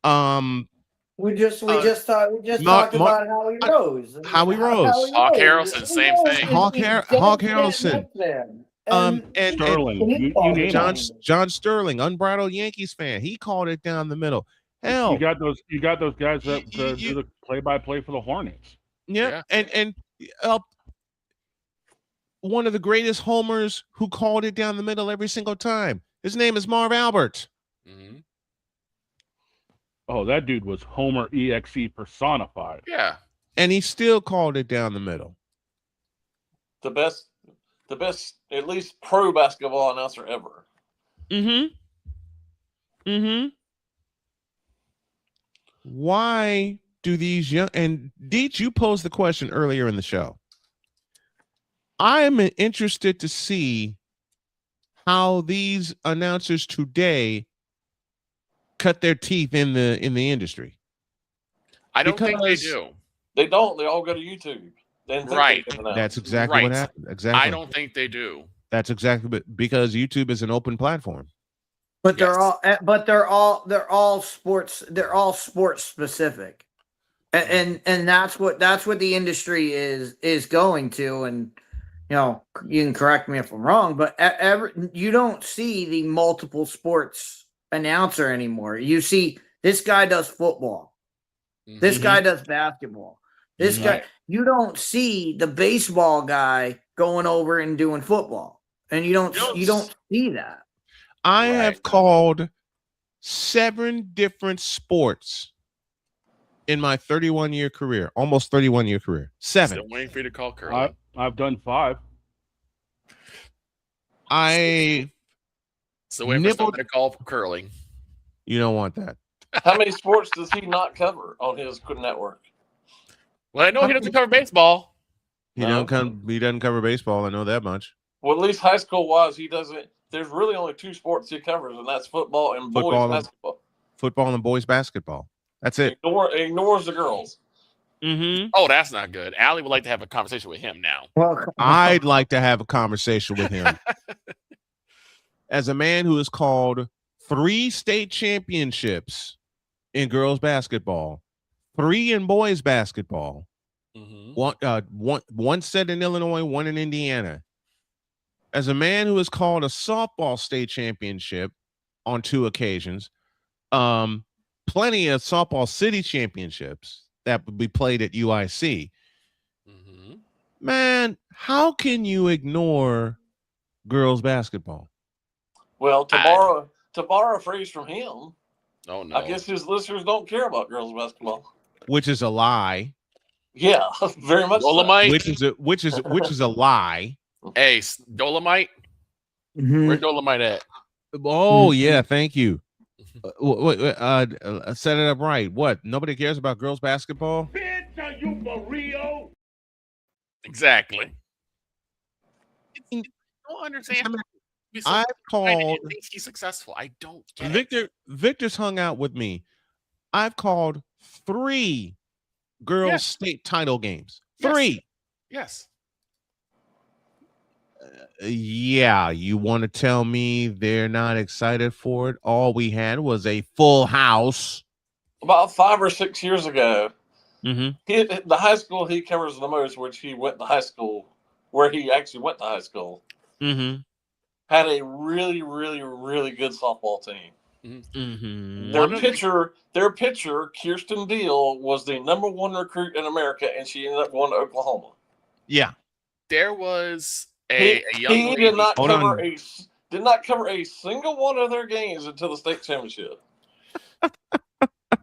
We just talked about Howie Rose.
Howie Rose.
Hawk Harrelson, same thing.
Hawk Harrelson. And John Sterling, unbridled Yankees fan. He called it down the middle. Hell,
you got those guys that do the play-by-play for the Hornets.
Yeah. And one of the greatest homers who called it down the middle every single time. His name is Marv Albert.
Mm-hmm.
Oh, that dude was Homer EXE personified.
Yeah.
And he still called it down the middle.
The best, at least pro basketball announcer ever.
Why do these young, and Dietz, you posed the question earlier in the show. I am interested to see how these announcers today cut their teeth in the industry.
I don't think they do.
They don't. They all go to YouTube.
Right.
That's exactly what happened. Exactly.
I don't think they do.
That's exactly because YouTube is an open platform.
But they're all sports. They're all sports specific, and that's what the industry is going to. And you can correct me if I'm wrong, but you don't see the multiple sports announcer anymore. You see this guy does football, this guy does basketball, this guy. You don't see the baseball guy going over and doing football, and you don't see that.
I have called 7 different sports in my 31-year career, almost 31-year career. 7.
Still waiting for you to call curling.
I've done 5.
Still waiting for someone to call curling.
You don't want that.
How many sports does he not cover on his network?
Well, I know he doesn't cover baseball.
He doesn't cover baseball. I know that much.
Well, at least high school wise, he doesn't. There's really only 2 sports he covers, and that's football and boys basketball.
Football and boys basketball. That's it.
Ignores the girls.
Oh, that's not good. Allie would like to have a conversation with him now.
I'd like to have a conversation with him. As a man who has called 3 state championships in girls basketball, 3 in boys basketball, one set in Illinois, 1 in Indiana. As a man who has called a softball state championship on 2 occasions, plenty of softball city championships that would be played at UIC. Man, how can you ignore girls basketball?
Well, to borrow a phrase from him,
oh no,
I guess his listeners don't care about girls basketball.
Which is a lie.
Yeah, very much.
Dolomite,
which is a lie.
Hey, Dolomite. Where Dolomite at?
Oh yeah, thank you. Set it up right. What? Nobody cares about girls basketball?
Bitch, are you for real?
Exactly. I don't understand.
I've called.
He's successful. I don't get
it. Victor's hung out with me. I've called 3 girls state title games. 3.
Yes.
Yeah, you want to tell me they're not excited for it? All we had was a full house.
About 5 or 6 years ago,
Mm-hmm.
the high school he covers the most, which he went to high school, where he actually went to high school,
Mm-hmm.
had a really, really, really good softball team.
Mm-hmm.
Their pitcher, Kirsten Deal, was the #1 recruit in America, and she ended up going to Oklahoma.
Yeah.
There was a young
he
lady.
did not cover a single one of their games until the state championship.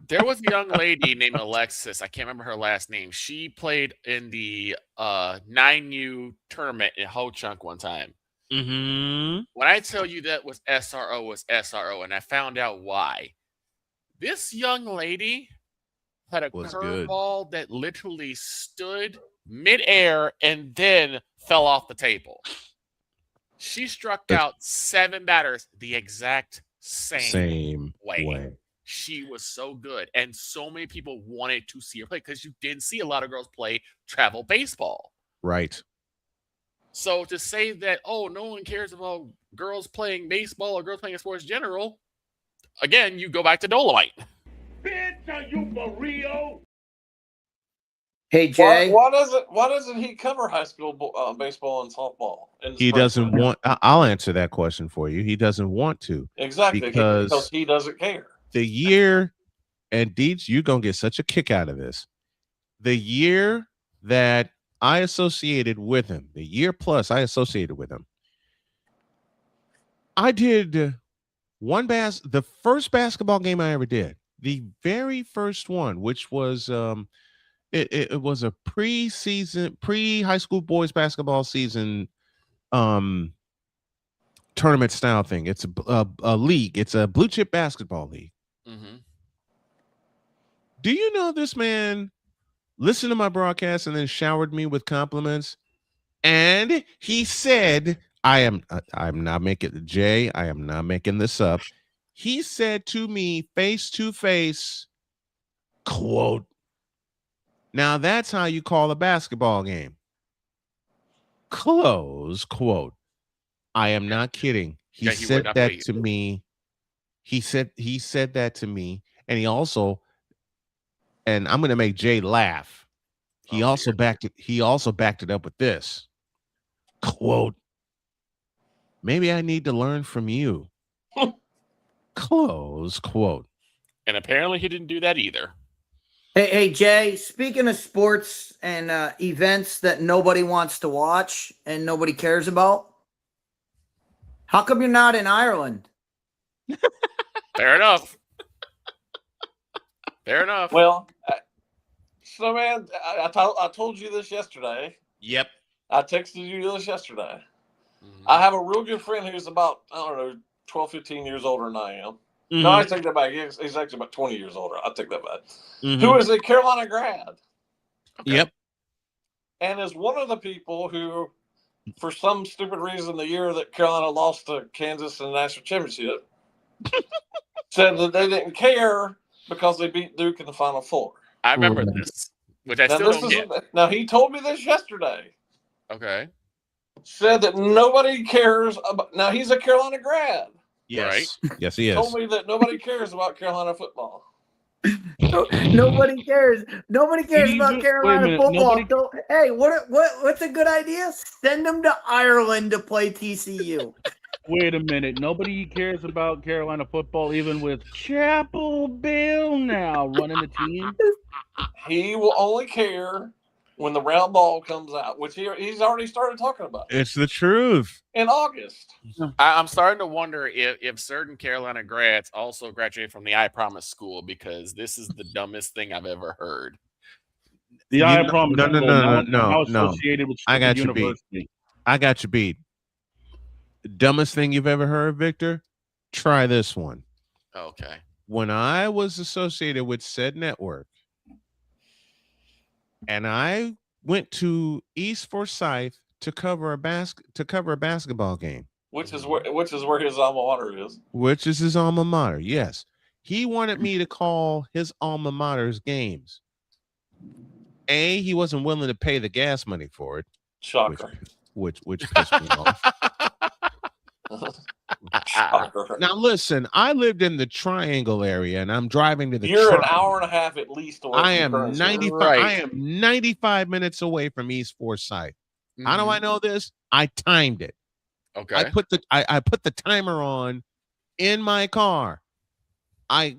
There was a young lady named Alexis. I can't remember her last name. She played in the 9U tournament in Ho Chunk one time.
Mm-hmm.
When I tell you that was SRO, and I found out why. This young lady had a curveball that literally stood midair and then fell off the table. She struck out 7 batters the exact same way. She was so good, and so many people wanted to see her play because you didn't see a lot of girls play travel baseball.
Right.
So to say that, oh, no one cares about girls playing baseball or girls playing sports in general, again, you go back to Dolomite.
Bitch, are you for real?
Hey, Jay.
Why doesn't he cover high school baseball and softball?
He doesn't want. I'll answer that question for you. He doesn't want to.
Exactly, because he doesn't care.
The year, and Dietz, you're going to get such a kick out of this. The year that I associated with him, the year plus I associated with him, I did the first basketball game I ever did, the very first one, which was it was a pre-high school boys basketball season tournament style thing. It's a league. It's a blue chip basketball league.
Mm-hmm.
Do you know this man listened to my broadcast and then showered me with compliments? And he said, I'm not making Jay, I am not making this up. He said to me face to face, quote, "Now that's how you call a basketball game." Close quote. I am not kidding. He said that to me. He said that to me, and he also, and I'm going to make Jay laugh. He also backed it up with this quote. "Maybe I need to learn from you." Close quote.
And apparently he didn't do that either.
Hey, Jay, speaking of sports and events that nobody wants to watch and nobody cares about, how come you're not in Ireland?
Fair enough. Fair enough.
Well, so man, I told you this yesterday.
Yep.
I texted you this yesterday. Mm-hmm. I have a real good friend who's about, 12, 15 years older than I am. Mm-hmm. No, I take that back. He's actually about 20 years older. I take that back. Mm-hmm. Who is a Carolina grad.
Okay. Yep.
And is one of the people who, for some stupid reason, the year that Carolina lost to Kansas in the national championship, said that they didn't care because they beat Duke in the Final Four.
I remember this, which I still don't get.
Now, he told me this yesterday.
Okay.
Said that nobody cares about. Now, he's a Carolina grad.
Yes. Right? Yes, he is.
Told me that nobody cares about Carolina football.
Nobody cares. Nobody cares about Carolina football. Hey, what's a good idea? Send them to Ireland to play TCU.
Wait a minute. Nobody cares about Carolina football, even with Chapel Bill now running the team.
He will only care when the round ball comes out, which he's already started talking about.
It's the truth.
In August.
I'm starting to wonder if certain Carolina grads also graduate from the I Promise school, because this is the dumbest thing I've ever heard.
I promise.
No.
Associated with
I got
stupid
you
university.
beat. I got you beat. The dumbest thing you've ever heard, Victor? Try this one.
Okay.
When I was associated with said network, and I went to East Forsyth to cover a basketball game,
which is where his alma mater is.
Which is his alma mater. Yes, he wanted me to call his alma mater's games. He wasn't willing to pay the gas money for it.
Shocker.
Which pissed me off. Now listen, I lived in the Triangle area, and I'm driving to the.
You're an hour and a half at least away.
I am 95. Right. I am 95 minutes away from East Forsyth. How do I know this? I timed it.
Okay.
I put the timer on in my car. I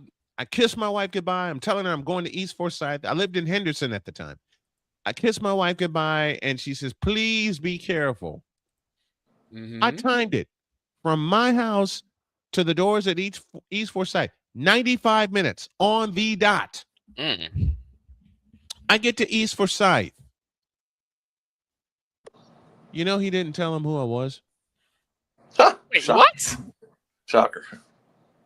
kissed my wife goodbye. I'm telling her I'm going to East Forsyth. I lived in Henderson at the time. I kissed my wife goodbye, and she says, "Please be careful." I timed it. From my house to the doors at East Forsyth, 95 minutes on the dot. I get to East Forsyth. You know, he didn't tell him who I was.
Wait, what?
Shocker.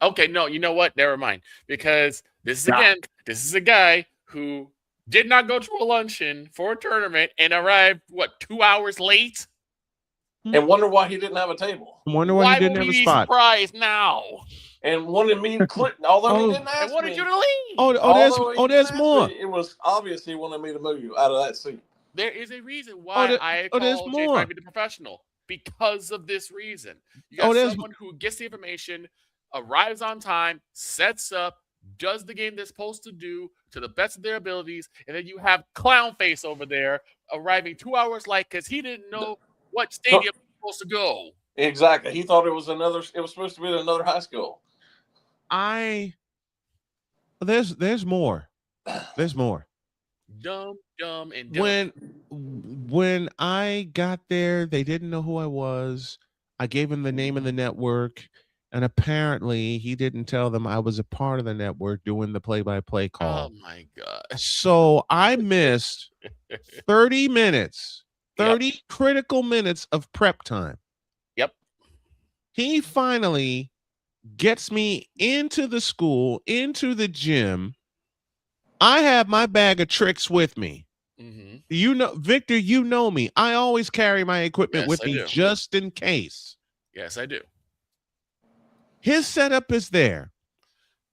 Okay, no, you know what? Never mind. Because this is a guy who did not go to a luncheon for a tournament and arrived, 2 hours late?
And wonder why he didn't have a table.
Wonder why he didn't have a spot.
Surprised now.
And wanted me to click, although he didn't ask
and wanted
me.
You to leave.
There's more.
It was obvious he wanted me to move you out of that seat.
There is a reason why I call Jay Spivey the professional. Because of this reason. You got someone who gets the information, arrives on time, sets up, does the game they're supposed to do to the best of their abilities, and then you have Clownface over there arriving 2 hours late because he didn't know what stadium was supposed to go.
Exactly. He thought it was supposed to be another high school.
There's more. There's more.
Dumb, and dumb.
When I got there, they didn't know who I was. I gave him the name of the network, and apparently he didn't tell them I was a part of the network doing the play-by-play call.
Oh my God.
So I missed 30 minutes. 30 critical minutes of prep time.
Yep.
He finally gets me into the school, into the gym. I have my bag of tricks with me. You know, Victor, you know me. I always carry my equipment with me just in case.
Yes, I do.
His setup is there.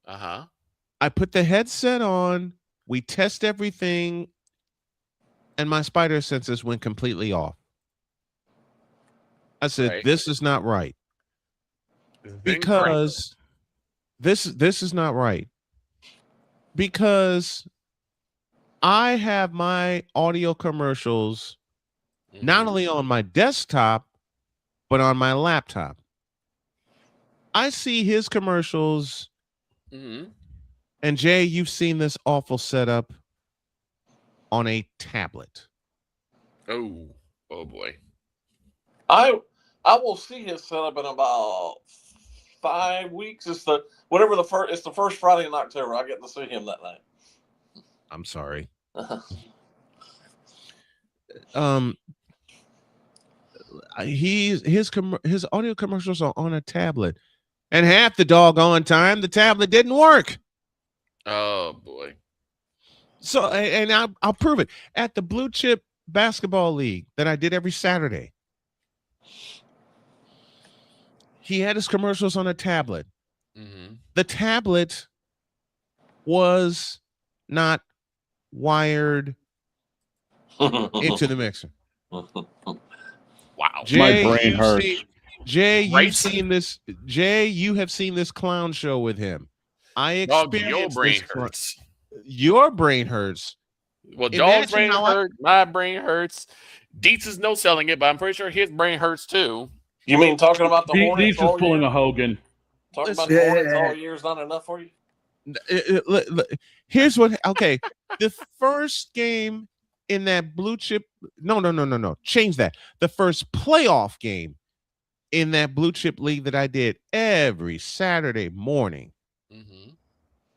I put the headset on. We test everything. And my spider senses went completely off. I said, this is not right. Because this is not right. Because I have my audio commercials not only on my desktop, but on my laptop. I see his commercials. And Jay, you've seen this awful setup on a tablet.
Oh boy.
I will see his setup in about 5 weeks. It's the first Friday in October. I get to see him that night.
I'm sorry. His audio commercials are on a tablet, and half the doggone time the tablet didn't work.
Oh boy.
So, and I'll prove it at the Blue Chip Basketball League that I did every Saturday. He had his commercials on a tablet. The tablet was not wired into the mixer.
Wow.
Jay,
my brain hurts.
You've seen this. Jay, you have seen this clown show with him. I experienced
your brain hurts.
Your brain hurts.
Well, Dog's brain hurts. My brain hurts. Dietz is no selling it, but I'm pretty sure his brain hurts too.
You mean talking about the Hornets?
Dietz is pulling a Hogan.
Talking about the Hornets all year is not enough for you?
Here's what. Okay, the first game in that Blue Chip. No. Change that. The first playoff game in that Blue Chip League that I did every Saturday morning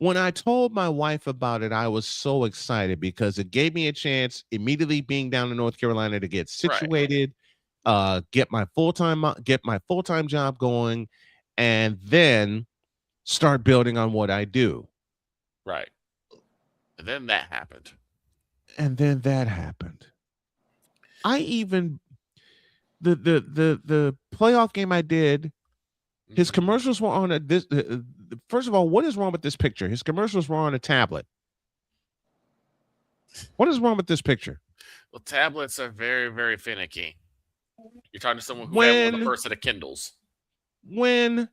When I told my wife about it, I was so excited because it gave me a chance immediately being down in North Carolina to get situated, get my full-time job going, and then start building on what I do.
Right. And then that happened.
I even the playoff game I did, his commercials were on this. First of all, what is wrong with this picture? His commercials were on a tablet. What is wrong with this picture?
Well, tablets are very, very finicky. You're talking to someone who had one of the first set of Kindles.
When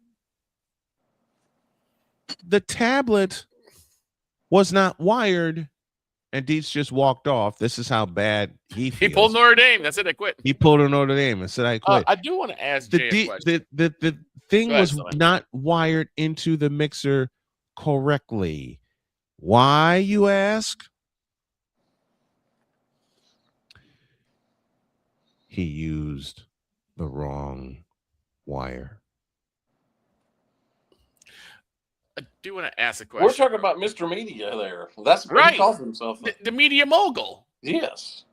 the tablet was not wired and Dietz just walked off, this is how bad he feels.
He pulled Notre Dame. That's it. I quit.
He pulled a Notre Dame and said, I quit.
I do want to ask Jay a question.
The thing was not wired into the mixer correctly. Why, you ask? He used the wrong wire.
I do want to ask a question.
We're talking about Mr. Media there. That's what he calls himself.
The media mogul.
Yes.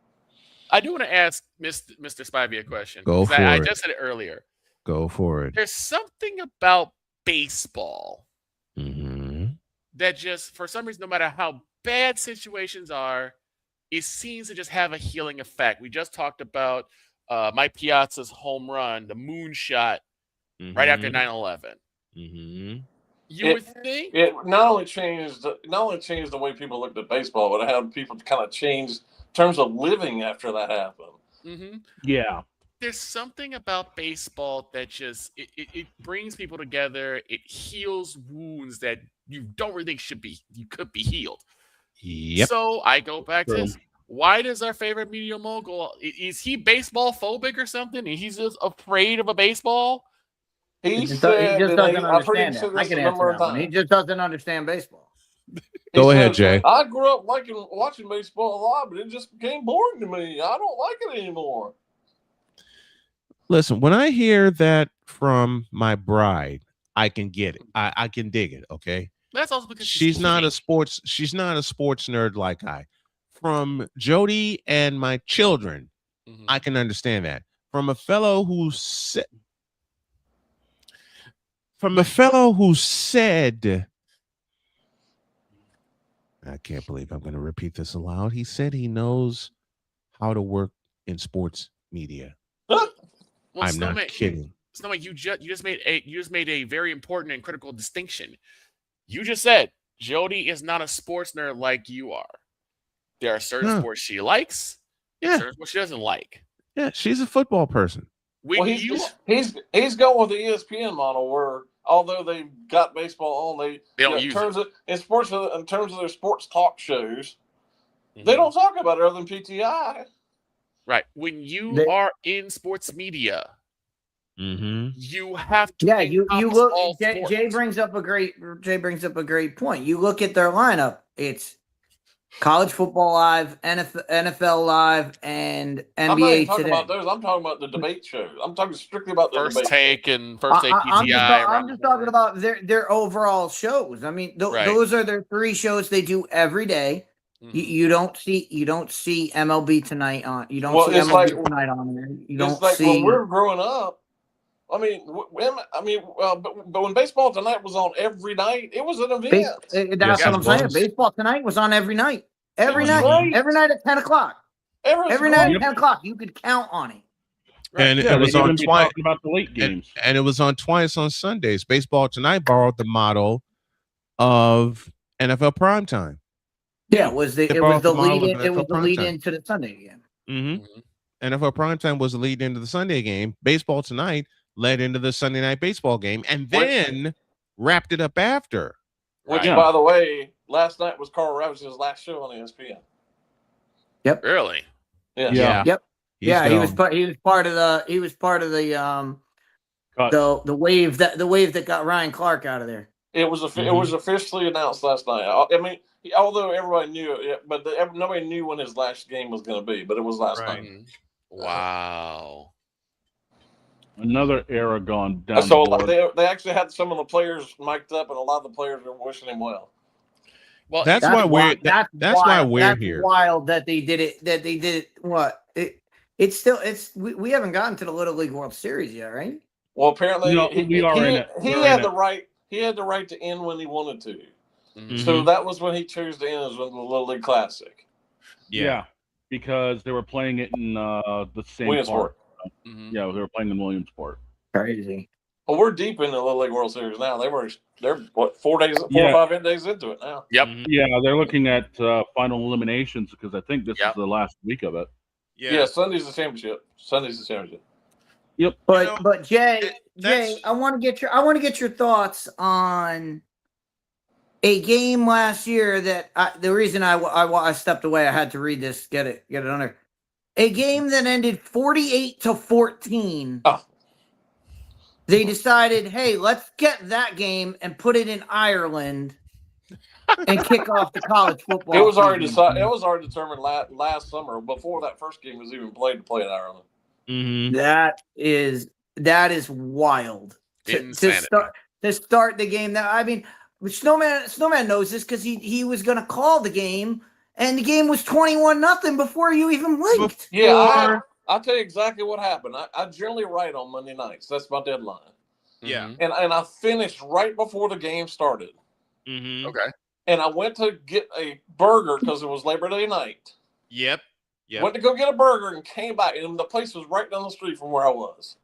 I do want to ask Mr. Spivey a question.
Go for
I
it.
just said it earlier.
Go for it.
There's something about baseball
Mm-hmm.
that just, for some reason, no matter how bad situations are, it seems to just have a healing effect. We just talked about Mike Piazza's home run, the moonshot, right after 9/11.
Mm-hmm.
You would think
it not only changed the way people looked at baseball, but it had people kind of change in terms of living after that happened.
Mm-hmm.
Yeah.
There's something about baseball that just it brings people together. It heals wounds that you don't really think could be healed.
Yep.
So I go back to this. Why does our favorite media mogul, is he baseball phobic or something? And he's just afraid of a baseball?
He just doesn't understand it. I can answer that one. He just doesn't understand baseball.
Go ahead, Jay.
I grew up watching baseball a lot, but it just became boring to me. I don't like it anymore.
Listen, when I hear that from my bride, I can get it. I can dig it. Okay.
That's also because
she's not a sports nerd like I. From Jody and my children, I can understand that. From a fellow who said, I can't believe I'm going to repeat this aloud. He said he knows how to work in sports media.
Well,
I'm not kidding.
Snowman, you just made a very important and critical distinction. You just said Jody is not a sports nerd like you are. There are certain sports she likes, certain sports she doesn't like.
Yeah, she's a football person.
He's going with the ESPN model where although they've got baseball on, they
don't use it.
In terms of their sports talk shows, they don't talk about it other than PTI.
Right. When you are in sports media, you have to.
Yeah, you look. Jay brings up a great point. You look at their lineup. It's College Football Live, NFL Live, and NBA
I'm not even talking
Today.
about those. I'm talking about the debate shows. I'm talking strictly about the
First
debate
Take
shows.
and First Take PTI.
I'm just talking about their overall shows. I mean, those are their 3 shows they do every day. You don't see MLB Tonight on. You don't see MLB Tonight on there. You don't see.
When we're growing up. I mean, but when Baseball Tonight was on every night, it was an event.
That's what I'm saying. Baseball Tonight was on every night. Every night at 10 o'clock. Every night at 10 o'clock. You could count on it.
And it was on twice
about the late games.
And it was on twice on Sundays. Baseball Tonight borrowed the model of NFL Primetime.
Yeah, it was the lead into the Sunday game.
NFL Primetime was the lead into the Sunday game. Baseball Tonight led into the Sunday Night Baseball game, and then wrapped it up after.
Which, by the way, last night was Carl Ravage's last show on ESPN.
Yep.
Really?
Yeah.
Yep. He was part of the wave that got Ryan Clark out of there.
It was officially announced last night. I mean, although everybody knew it, but nobody knew when his last game was going to be. But it was last night.
Wow.
Another era gone down.
So they actually had some of the players mic'd up, and a lot of the players were wishing him well.
Well,
that's why we're that's why we're
that's
here.
Wild that they did it. That they did it. What? It's still we haven't gotten to the Little League World Series yet, right?
Well, apparently
we are in it.
He had the right. He had the right to end when he wanted to.
Mm-hmm.
So that was when he chose to end, as with the Little League Classic.
Yeah, because they were playing it in the same
Williamsport.
park. Yeah, they were playing in Williamsport.
Crazy.
Well, we're deep in the Little League World Series now. They're what 4 or 5 days into it now.
Yep.
Yeah, they're looking at final eliminations because I think this is the last week of it.
Yeah, Sunday's the championship.
Yep.
But Jay, I want to get your thoughts on a game last year that the reason I stepped away, I had to read this, get it on there. A game that ended 48-14.
Oh.
They decided, hey, let's get that game and put it in Ireland and kick off the college football.
It was already
season.
decided. It was already determined last summer before that first game was even played to play in Ireland.
Mm-hmm.
That is wild to start the game. That I mean, Snowman knows this because he was going to call the game, and the game was 21-0 before you even blinked.
Yeah, I'll tell you exactly what happened. I generally write on Monday nights. That's my deadline.
Yeah.
And I finished right before the game started.
Mm-hmm.
Okay.
And I went to get a burger because it was Labor Day night.
Yep.
Went to go get a burger and came back. And the place was right down the street from where I was.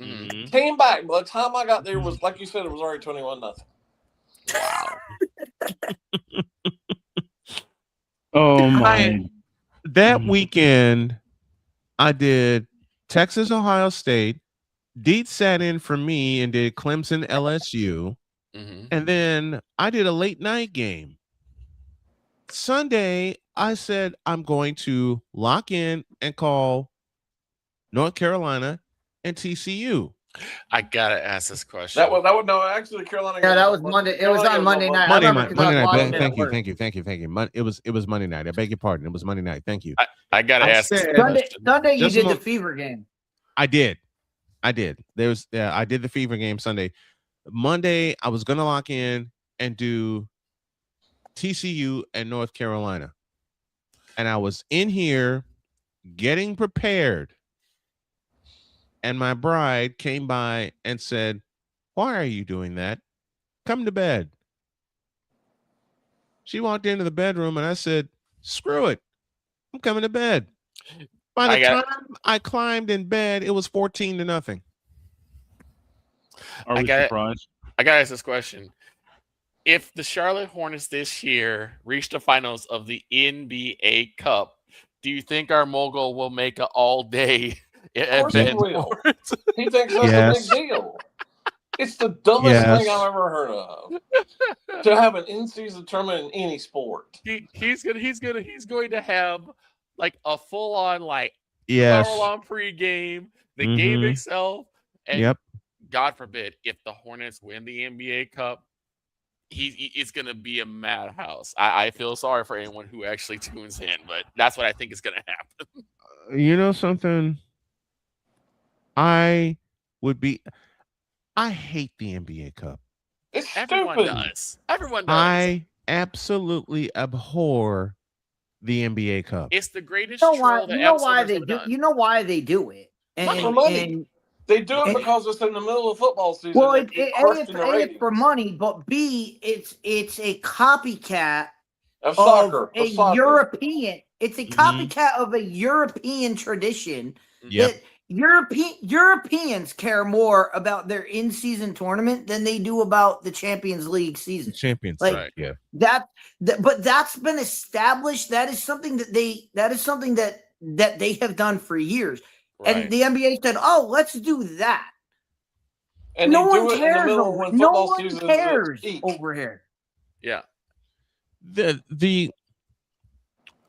Mm-hmm.
Came back. By the time I got there, it was like you said, it was already 21-0.
Wow.
Oh my!
That weekend, I did Texas, Ohio State. Dietz sat in for me and did Clemson, LSU.
Mm-hmm.
And then I did a late night game. Sunday, I said I'm going to lock in and call North Carolina and TCU.
I gotta ask this question.
That was no, actually Carolina.
Yeah, that was Monday. It was on Monday night.
Monday night. Thank you. It was Monday night. I beg your pardon. It was Monday night. Thank you.
I gotta ask.
Sunday you did the fever game.
I did. I did the fever game Sunday. Monday, I was gonna lock in and do TCU and North Carolina. And I was in here getting prepared. And my bride came by and said, "Why are you doing that? Come to bed." She walked into the bedroom and I said, "Screw it. I'm coming to bed." By the time I climbed in bed, it was 14-0.
Are we surprised?
I gotta ask this question. If the Charlotte Hornets this year reach the finals of the NBA Cup, do you think our mogul will make an all-day event?
He thinks that's a big deal. It's the dumbest thing I've ever heard of. To have an in-season tournament in any sport.
He's going to have like a full-on power-on pregame, the game itself, and God forbid if the Hornets win the NBA Cup, it's going to be a madhouse. I feel sorry for anyone who actually tunes in, but that's what I think is going to happen.
You know something? I hate the NBA Cup.
Everyone does.
I absolutely abhor the NBA Cup.
It's the greatest.
You know why they do it?
Not for money. They do it because it's in the middle of football season.
Well, it's for money, but B, it's a copycat
of soccer.
European. It's a copycat of a European tradition.
Yep.
That Europeans care more about their in-season tournament than they do about the Champions League season.
Right? Yeah.
But that's been established. That is something that they have done for years. Right. And the NBA said, "Oh, let's do that."
And
no one cares. No one cares over here.
Yeah.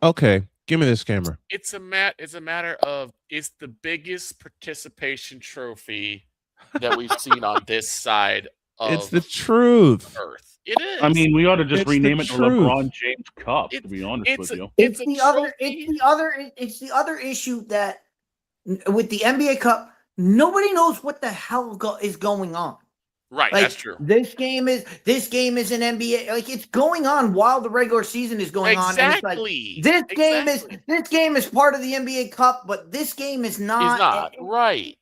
Okay. Give me this camera.
It's a matter of it's the biggest participation trophy that we've seen on this side of
it's the truth.
Earth. It is.
I mean, we ought to just rename it the LeBron James Cup, to be honest with you.
It's the other issue that with the NBA Cup, nobody knows what the hell is going on.
Right,
Like,
that's true.
This game is an NBA. Like, it's going on while the regular season is going on. And it's like, this game is part of the NBA Cup, but this game is not.
It's not right.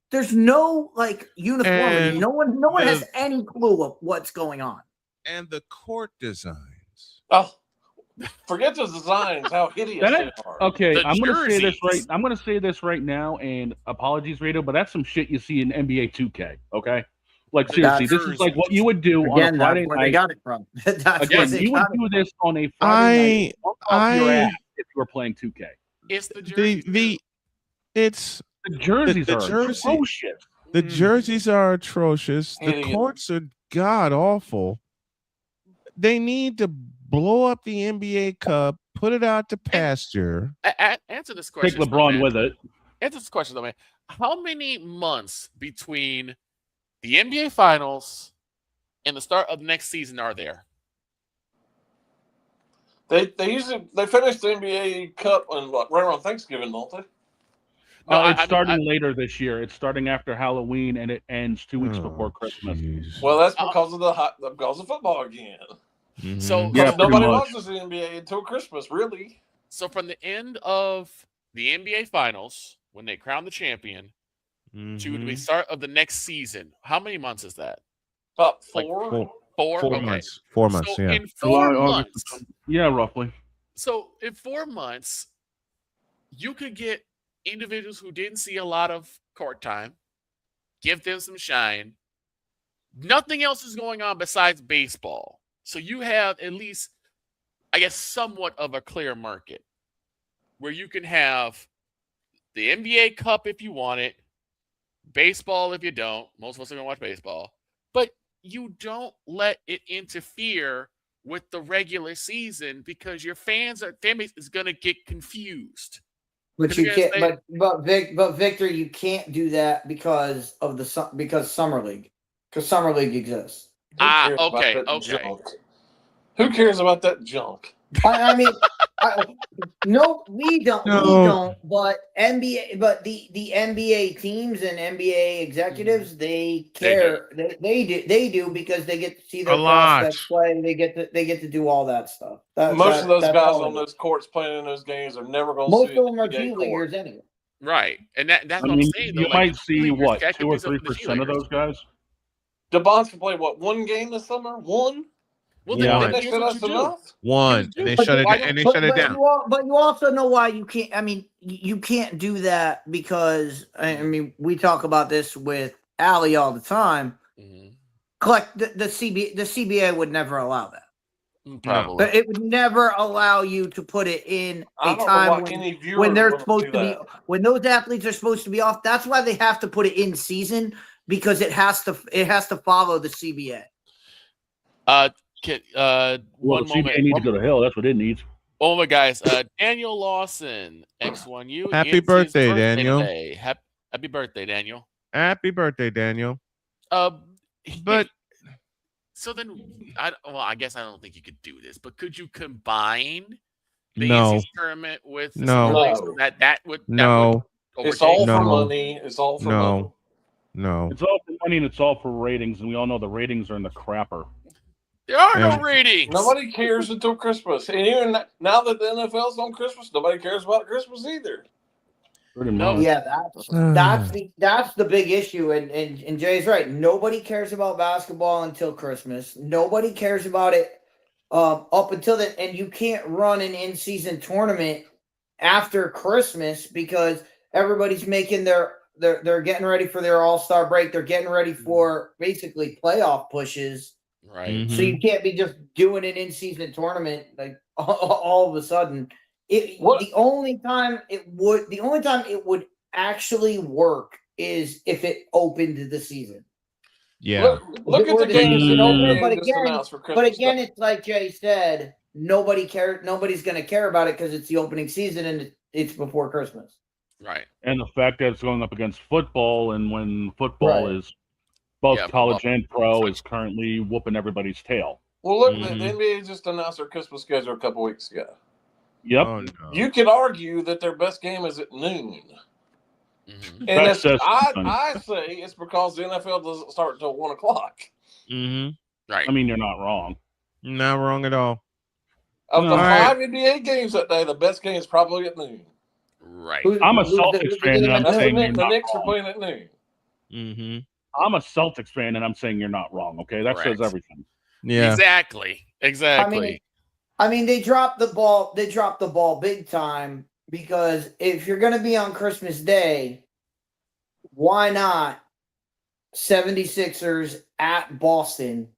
There's no like uniformity.
And
no one has any clue of what's going on.
And the court designs.
Oh, forget the designs. How hideous they are.
Okay, I'm going to say this right now, and apologies, Radio, but that's some shit you see in NBA 2K. Okay, like seriously, this is like what you would do on a Friday night.
They got it from.
Again, you would do this on a Friday night off your ass if you were playing 2K.
It's the jersey.
The jerseys are atrocious.
The jerseys are atrocious. The
Idiot.
courts are god awful. They need to blow up the NBA Cup, put it out to pasture.
Answer this question.
Take LeBron with it.
Answer this question, though, man. How many months between the NBA Finals and the start of the next season are there?
They finish the NBA Cup on right around Thanksgiving, don't they?
It's starting later this year. It's starting after Halloween, and it ends 2 weeks before Christmas.
Well, that's because of football again.
Mm-hmm.
So
nobody watches the NBA until Christmas, really.
So from the end of the NBA Finals, when they crown the champion, to the start of the next season, how many months is that?
About four.
Like 4
4
okay.
months. 4 months.
So
Yeah.
in 4 months,
yeah, roughly.
So in 4 months, you could get individuals who didn't see a lot of court time, give them some shine. Nothing else is going on besides baseball. So you have at least, I guess, somewhat of a clear market where you can have the NBA Cup if you want it, baseball if you don't. Most of us are going to watch baseball. But you don't let it interfere with the regular season because your fan base is going to get confused.
But you can't. But Victor, you can't do that because Summer League, because Summer League exists.
Okay.
Who cares about that junk?
I mean, no, we don't.
No.
We don't. But the NBA teams and NBA executives, they care. They do because they get to see their prospects play. And they get to do all that stuff.
Most of those guys on those courts playing in those games are never going to see.
Most of them are G leaguers anyway.
Right, and that's what I'm saying.
You might see what 2 or 3% of those guys.
DeBon's can play one game this summer. One.
Well,
Yeah.
They said that's enough.
One. And they shut it down.
But you also know why you can't. I mean, you can't do that because I mean we talk about this with Allie all the time. Collect the CBA would never allow that.
Probably.
But it would never allow you to put it in a time when they're supposed to be when those athletes are supposed to be off. That's why they have to put it in season because it has to follow the CBA.
Well,
One
the
moment.
CBA needs to go to hell. That's what it needs.
Oh my guys, Daniel Lawson, X1U.
Happy birthday, Daniel.
Today. Happy birthday, Daniel.
Happy birthday, Daniel. But
so then, I guess I don't think you could do this, but could you combine the
No.
NCAA tournament with the
No.
Summer League so that would
No.
It's all
No.
for money. It's all for money.
No.
It's all for money and it's all for ratings, and we all know the ratings are in the crapper.
There are no ratings.
Nobody cares until Christmas, and even now that the NFL's on Christmas, nobody cares about Christmas either.
No.
Yeah, that's the big issue, and Jay's right. Nobody cares about basketball until Christmas. Nobody cares about it up until then, and you can't run an in-season tournament after Christmas because everybody's making they're getting ready for their All-Star break. They're getting ready for basically playoff pushes.
Right.
So you can't be just doing an in-season tournament like all of a sudden. The only time it would actually work is if it opened the season.
Yeah.
Look at the games that
but again, it's like Jay said, nobody cares. Nobody's going to care about it because it's the opening season and it's before Christmas.
Right.
And the fact that it's going up against football, and when football is both college and pro, is currently whooping everybody's tail.
Well, look, the NBA just announced their Christmas schedule a couple weeks ago.
Yep.
Oh, no.
You could argue that their best game is at noon. And I say it's because the NFL doesn't start until 1 o'clock.
Right.
I mean, you're not wrong.
Not wrong at all.
Of the 5 NBA games that day, the best game is probably at noon.
Right.
I'm a Celtics fan, and I'm saying
the Knicks are playing at noon.
I'm a Celtics fan, and I'm saying you're not wrong. Okay, that says everything.
Yeah.
Exactly.
I mean, they dropped the ball. They dropped the ball big time because if you're going to be on Christmas Day, why not 76ers at Boston?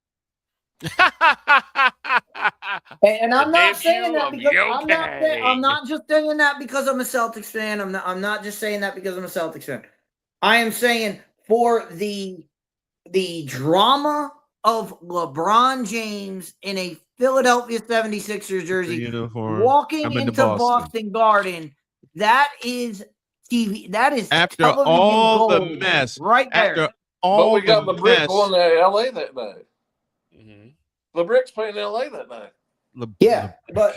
and I'm not saying that because I'm not just saying that because I'm a Celtics fan. I'm not just saying that because I'm a Celtics fan. I am saying for the drama of LeBron James in a Philadelphia 76ers jersey walking into Boston Garden, that is TV. That is
after all the mess
right there.
But we got the Brick going to LA that night. The Brick's playing in LA that night.
Yeah, but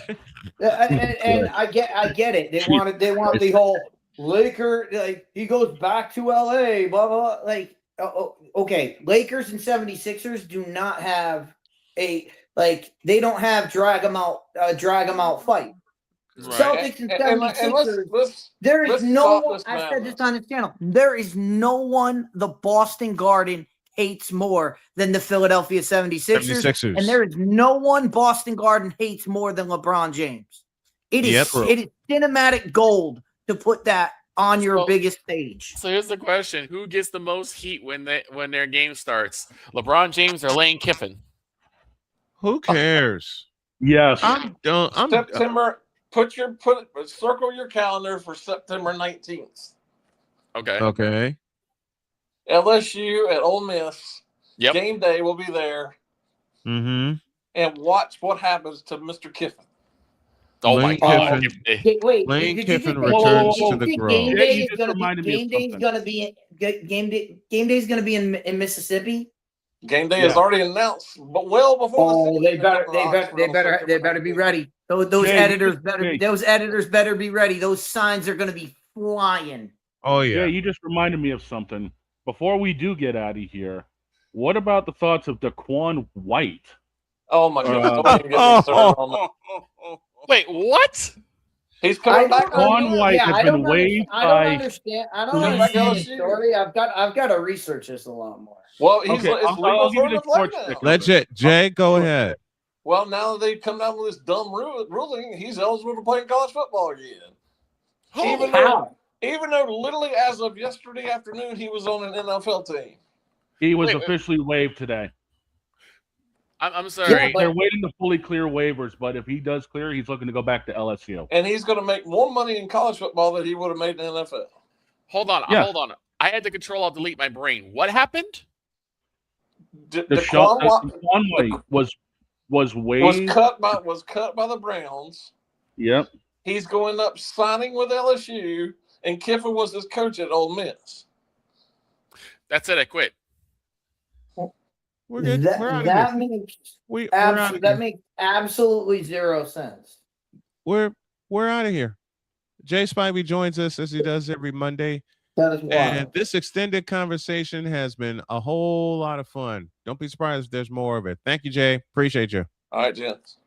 and I get it. They want the whole Laker, like he goes back to LA, blah blah. Like okay, Lakers and 76ers do not have they don't have drag them out fight. Right. Celtics and 76ers. There is no one. I said this on this channel. There is no one the Boston Garden hates more than the Philadelphia 76ers. And there is no one Boston Garden hates more than LeBron James. It is cinematic gold to put that on your biggest stage.
So here's the question: who gets the most heat when their game starts? LeBron James or Lane Kiffin?
Who cares?
Yes.
September. Circle your calendar for September 19th.
Okay.
LSU at Ole Miss. Yep. Game day will be there.
And
watch what happens to Mr. Kiffin.
Oh my God!
Wait,
Lane Kiffin returns to the Grove.
Game day is going to be in Mississippi.
Game day is already announced, but well before.
They better be ready. Those editors better be ready. Those signs are going to be flying.
Oh yeah.
Yeah, you just reminded me of something. Before we do get out of here, what about the thoughts of Daquan White?
Oh my God!
Wait, what?
He's coming back.
Daquan White has been waived by.
I don't understand the story. I've got to research this a lot more.
Well, he's I'll give you the
sports.
Legit, Jay, go ahead.
Well, now that they've come down with this dumb ruling, he's eligible to play in college football again. Even though literally as of yesterday afternoon, he was on an NFL team.
He was officially waived today.
I'm sorry.
They're waiting to fully clear waivers, but if he does clear, he's looking to go back to LSU.
And he's going to make more money in college football than he would have made in the NFL.
Hold on. I had to control-alt-delete my brain. What happened?
Daquan White was waived.
Was cut by the Browns.
Yep.
He's going up signing with LSU, and Kiffin was his coach at Ole Miss.
That's it. I quit.
We're good.
That makes absolutely zero sense.
We're out of here. Jay Spivey joins us as he does every Monday.
That is wild.
And this extended conversation has been a whole lot of fun. Don't be surprised if there's more of it. Thank you, Jay. Appreciate you.
All right, gents.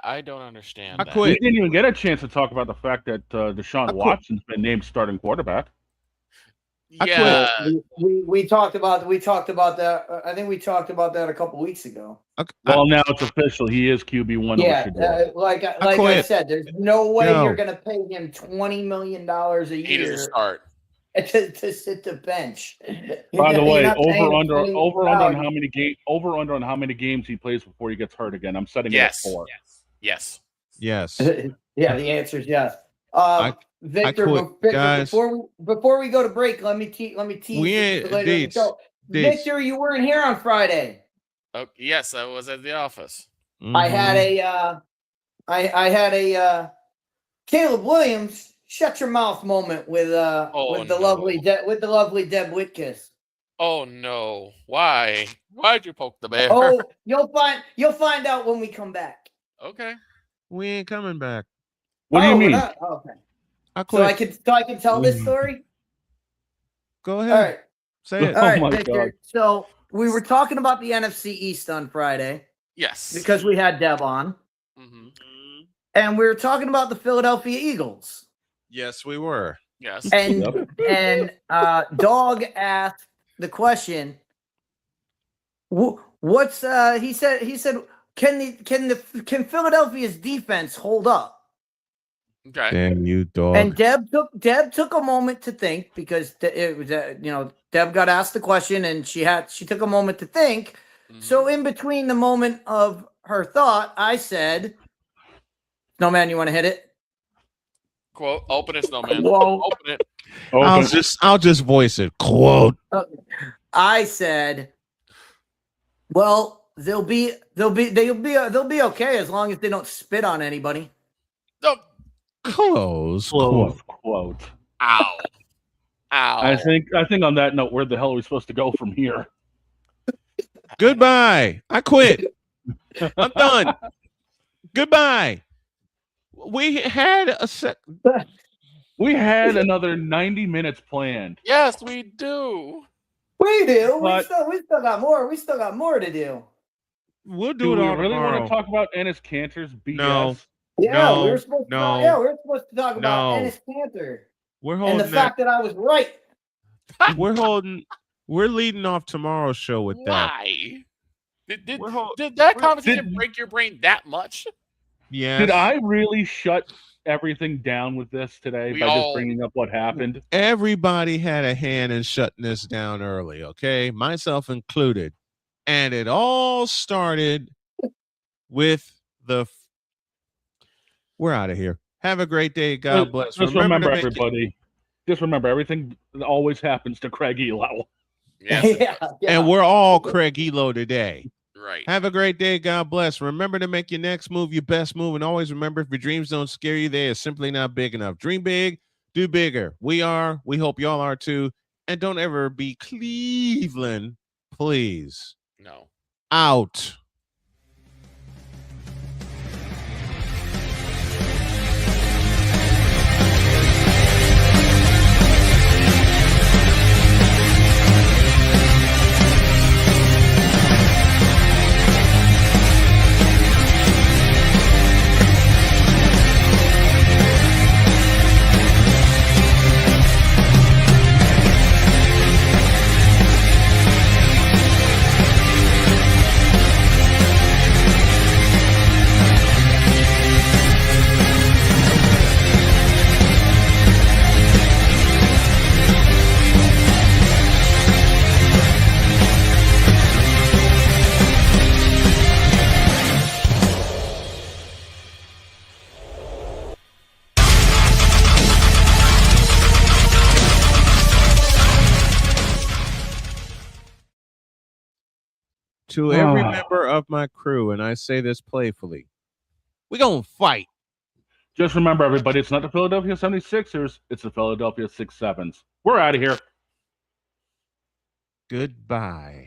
I don't understand.
We didn't even get a chance to talk about the fact that Deshaun Watson's been named starting quarterback.
Yeah,
we talked about that. I think we talked about that a couple weeks ago.
Well, now it's official. He is QB1.
Yeah, like I said, there's no way you're going to pay him $20 million a year.
He doesn't start.
To sit the bench.
By the way, over under on how many games he plays before he gets hurt again. I'm setting it at 4.
Yes.
Yeah, the answer is yes. Victor, before we go to break, let me tease.
Victor,
you weren't here on Friday.
Oh, yes, I was at the office.
I had a I had a Caleb Williams shut your mouth moment with the lovely Deb Whitkiss.
Oh no! Why? Why'd you poke the bear?
Oh, you'll find out when we come back.
Okay.
We ain't coming back.
What do you mean?
Okay.
I
So I can tell this story.
Go ahead.
All right.
Say it.
All right,
my
Victor.
God.
So we were talking about the NFC East on Friday.
Yes.
Because we had Deb on.
Mm-hmm.
And we were talking about the Philadelphia Eagles.
Yes, we were.
Yes.
And Dog asked the question. What's he said? Can Philadelphia's defense hold up?
Okay.
Damn you, dog.
And Deb took a moment to think because it was Deb got asked the question and she took a moment to think.
Mm-hmm.
So in between the moment of her thought, I said, "Snowman, you want to hit it?"
Quote. Open it, Snowman.
Whoa.
Open it.
I'll just voice it. Quote.
I said, "Well, they'll be okay as long as they don't spit on anybody."
No.
Close
quote.
Ow.
I think on that note, where the hell are we supposed to go from here?
Goodbye. I quit. I'm done. Goodbye. We had
We had another 90 minutes planned.
Yes, we do.
We do.
But-
we still got more. We still got more to do.
We'll
Do
do it
we
all
really
tomorrow.
want to talk about Ennis Cantor's BS?
No.
Yeah, we were supposed to.
no.
Yeah, we were supposed to talk about
No.
Ennis Cantor
We're
and
holding
the fact that I was right.
We're leading off tomorrow's show with that.
Why? Did that conversation break your brain that much?
Yeah.
Did I really shut everything down with this today by just bringing up what happened?
Everybody had a hand in shutting this down early, okay? Myself included. And it all started with we're out of here. Have a great day. God bless.
Just remember everybody. Just remember, everything always happens to Craig Elo.
Yes.
And we're all Craig Elo today.
Right.
Have a great day. God bless. Remember to make your next move your best move. And always remember, if your dreams don't scare you, they are simply not big enough. Dream big, do bigger. We hope y'all are too. And don't ever be Cleveland, please.
No.
Out. To every member of my crew, and I say this playfully, we're going to fight.
Just remember, everybody, it's not the Philadelphia 76ers, it's the Philadelphia 67s. We're out of here.
Goodbye.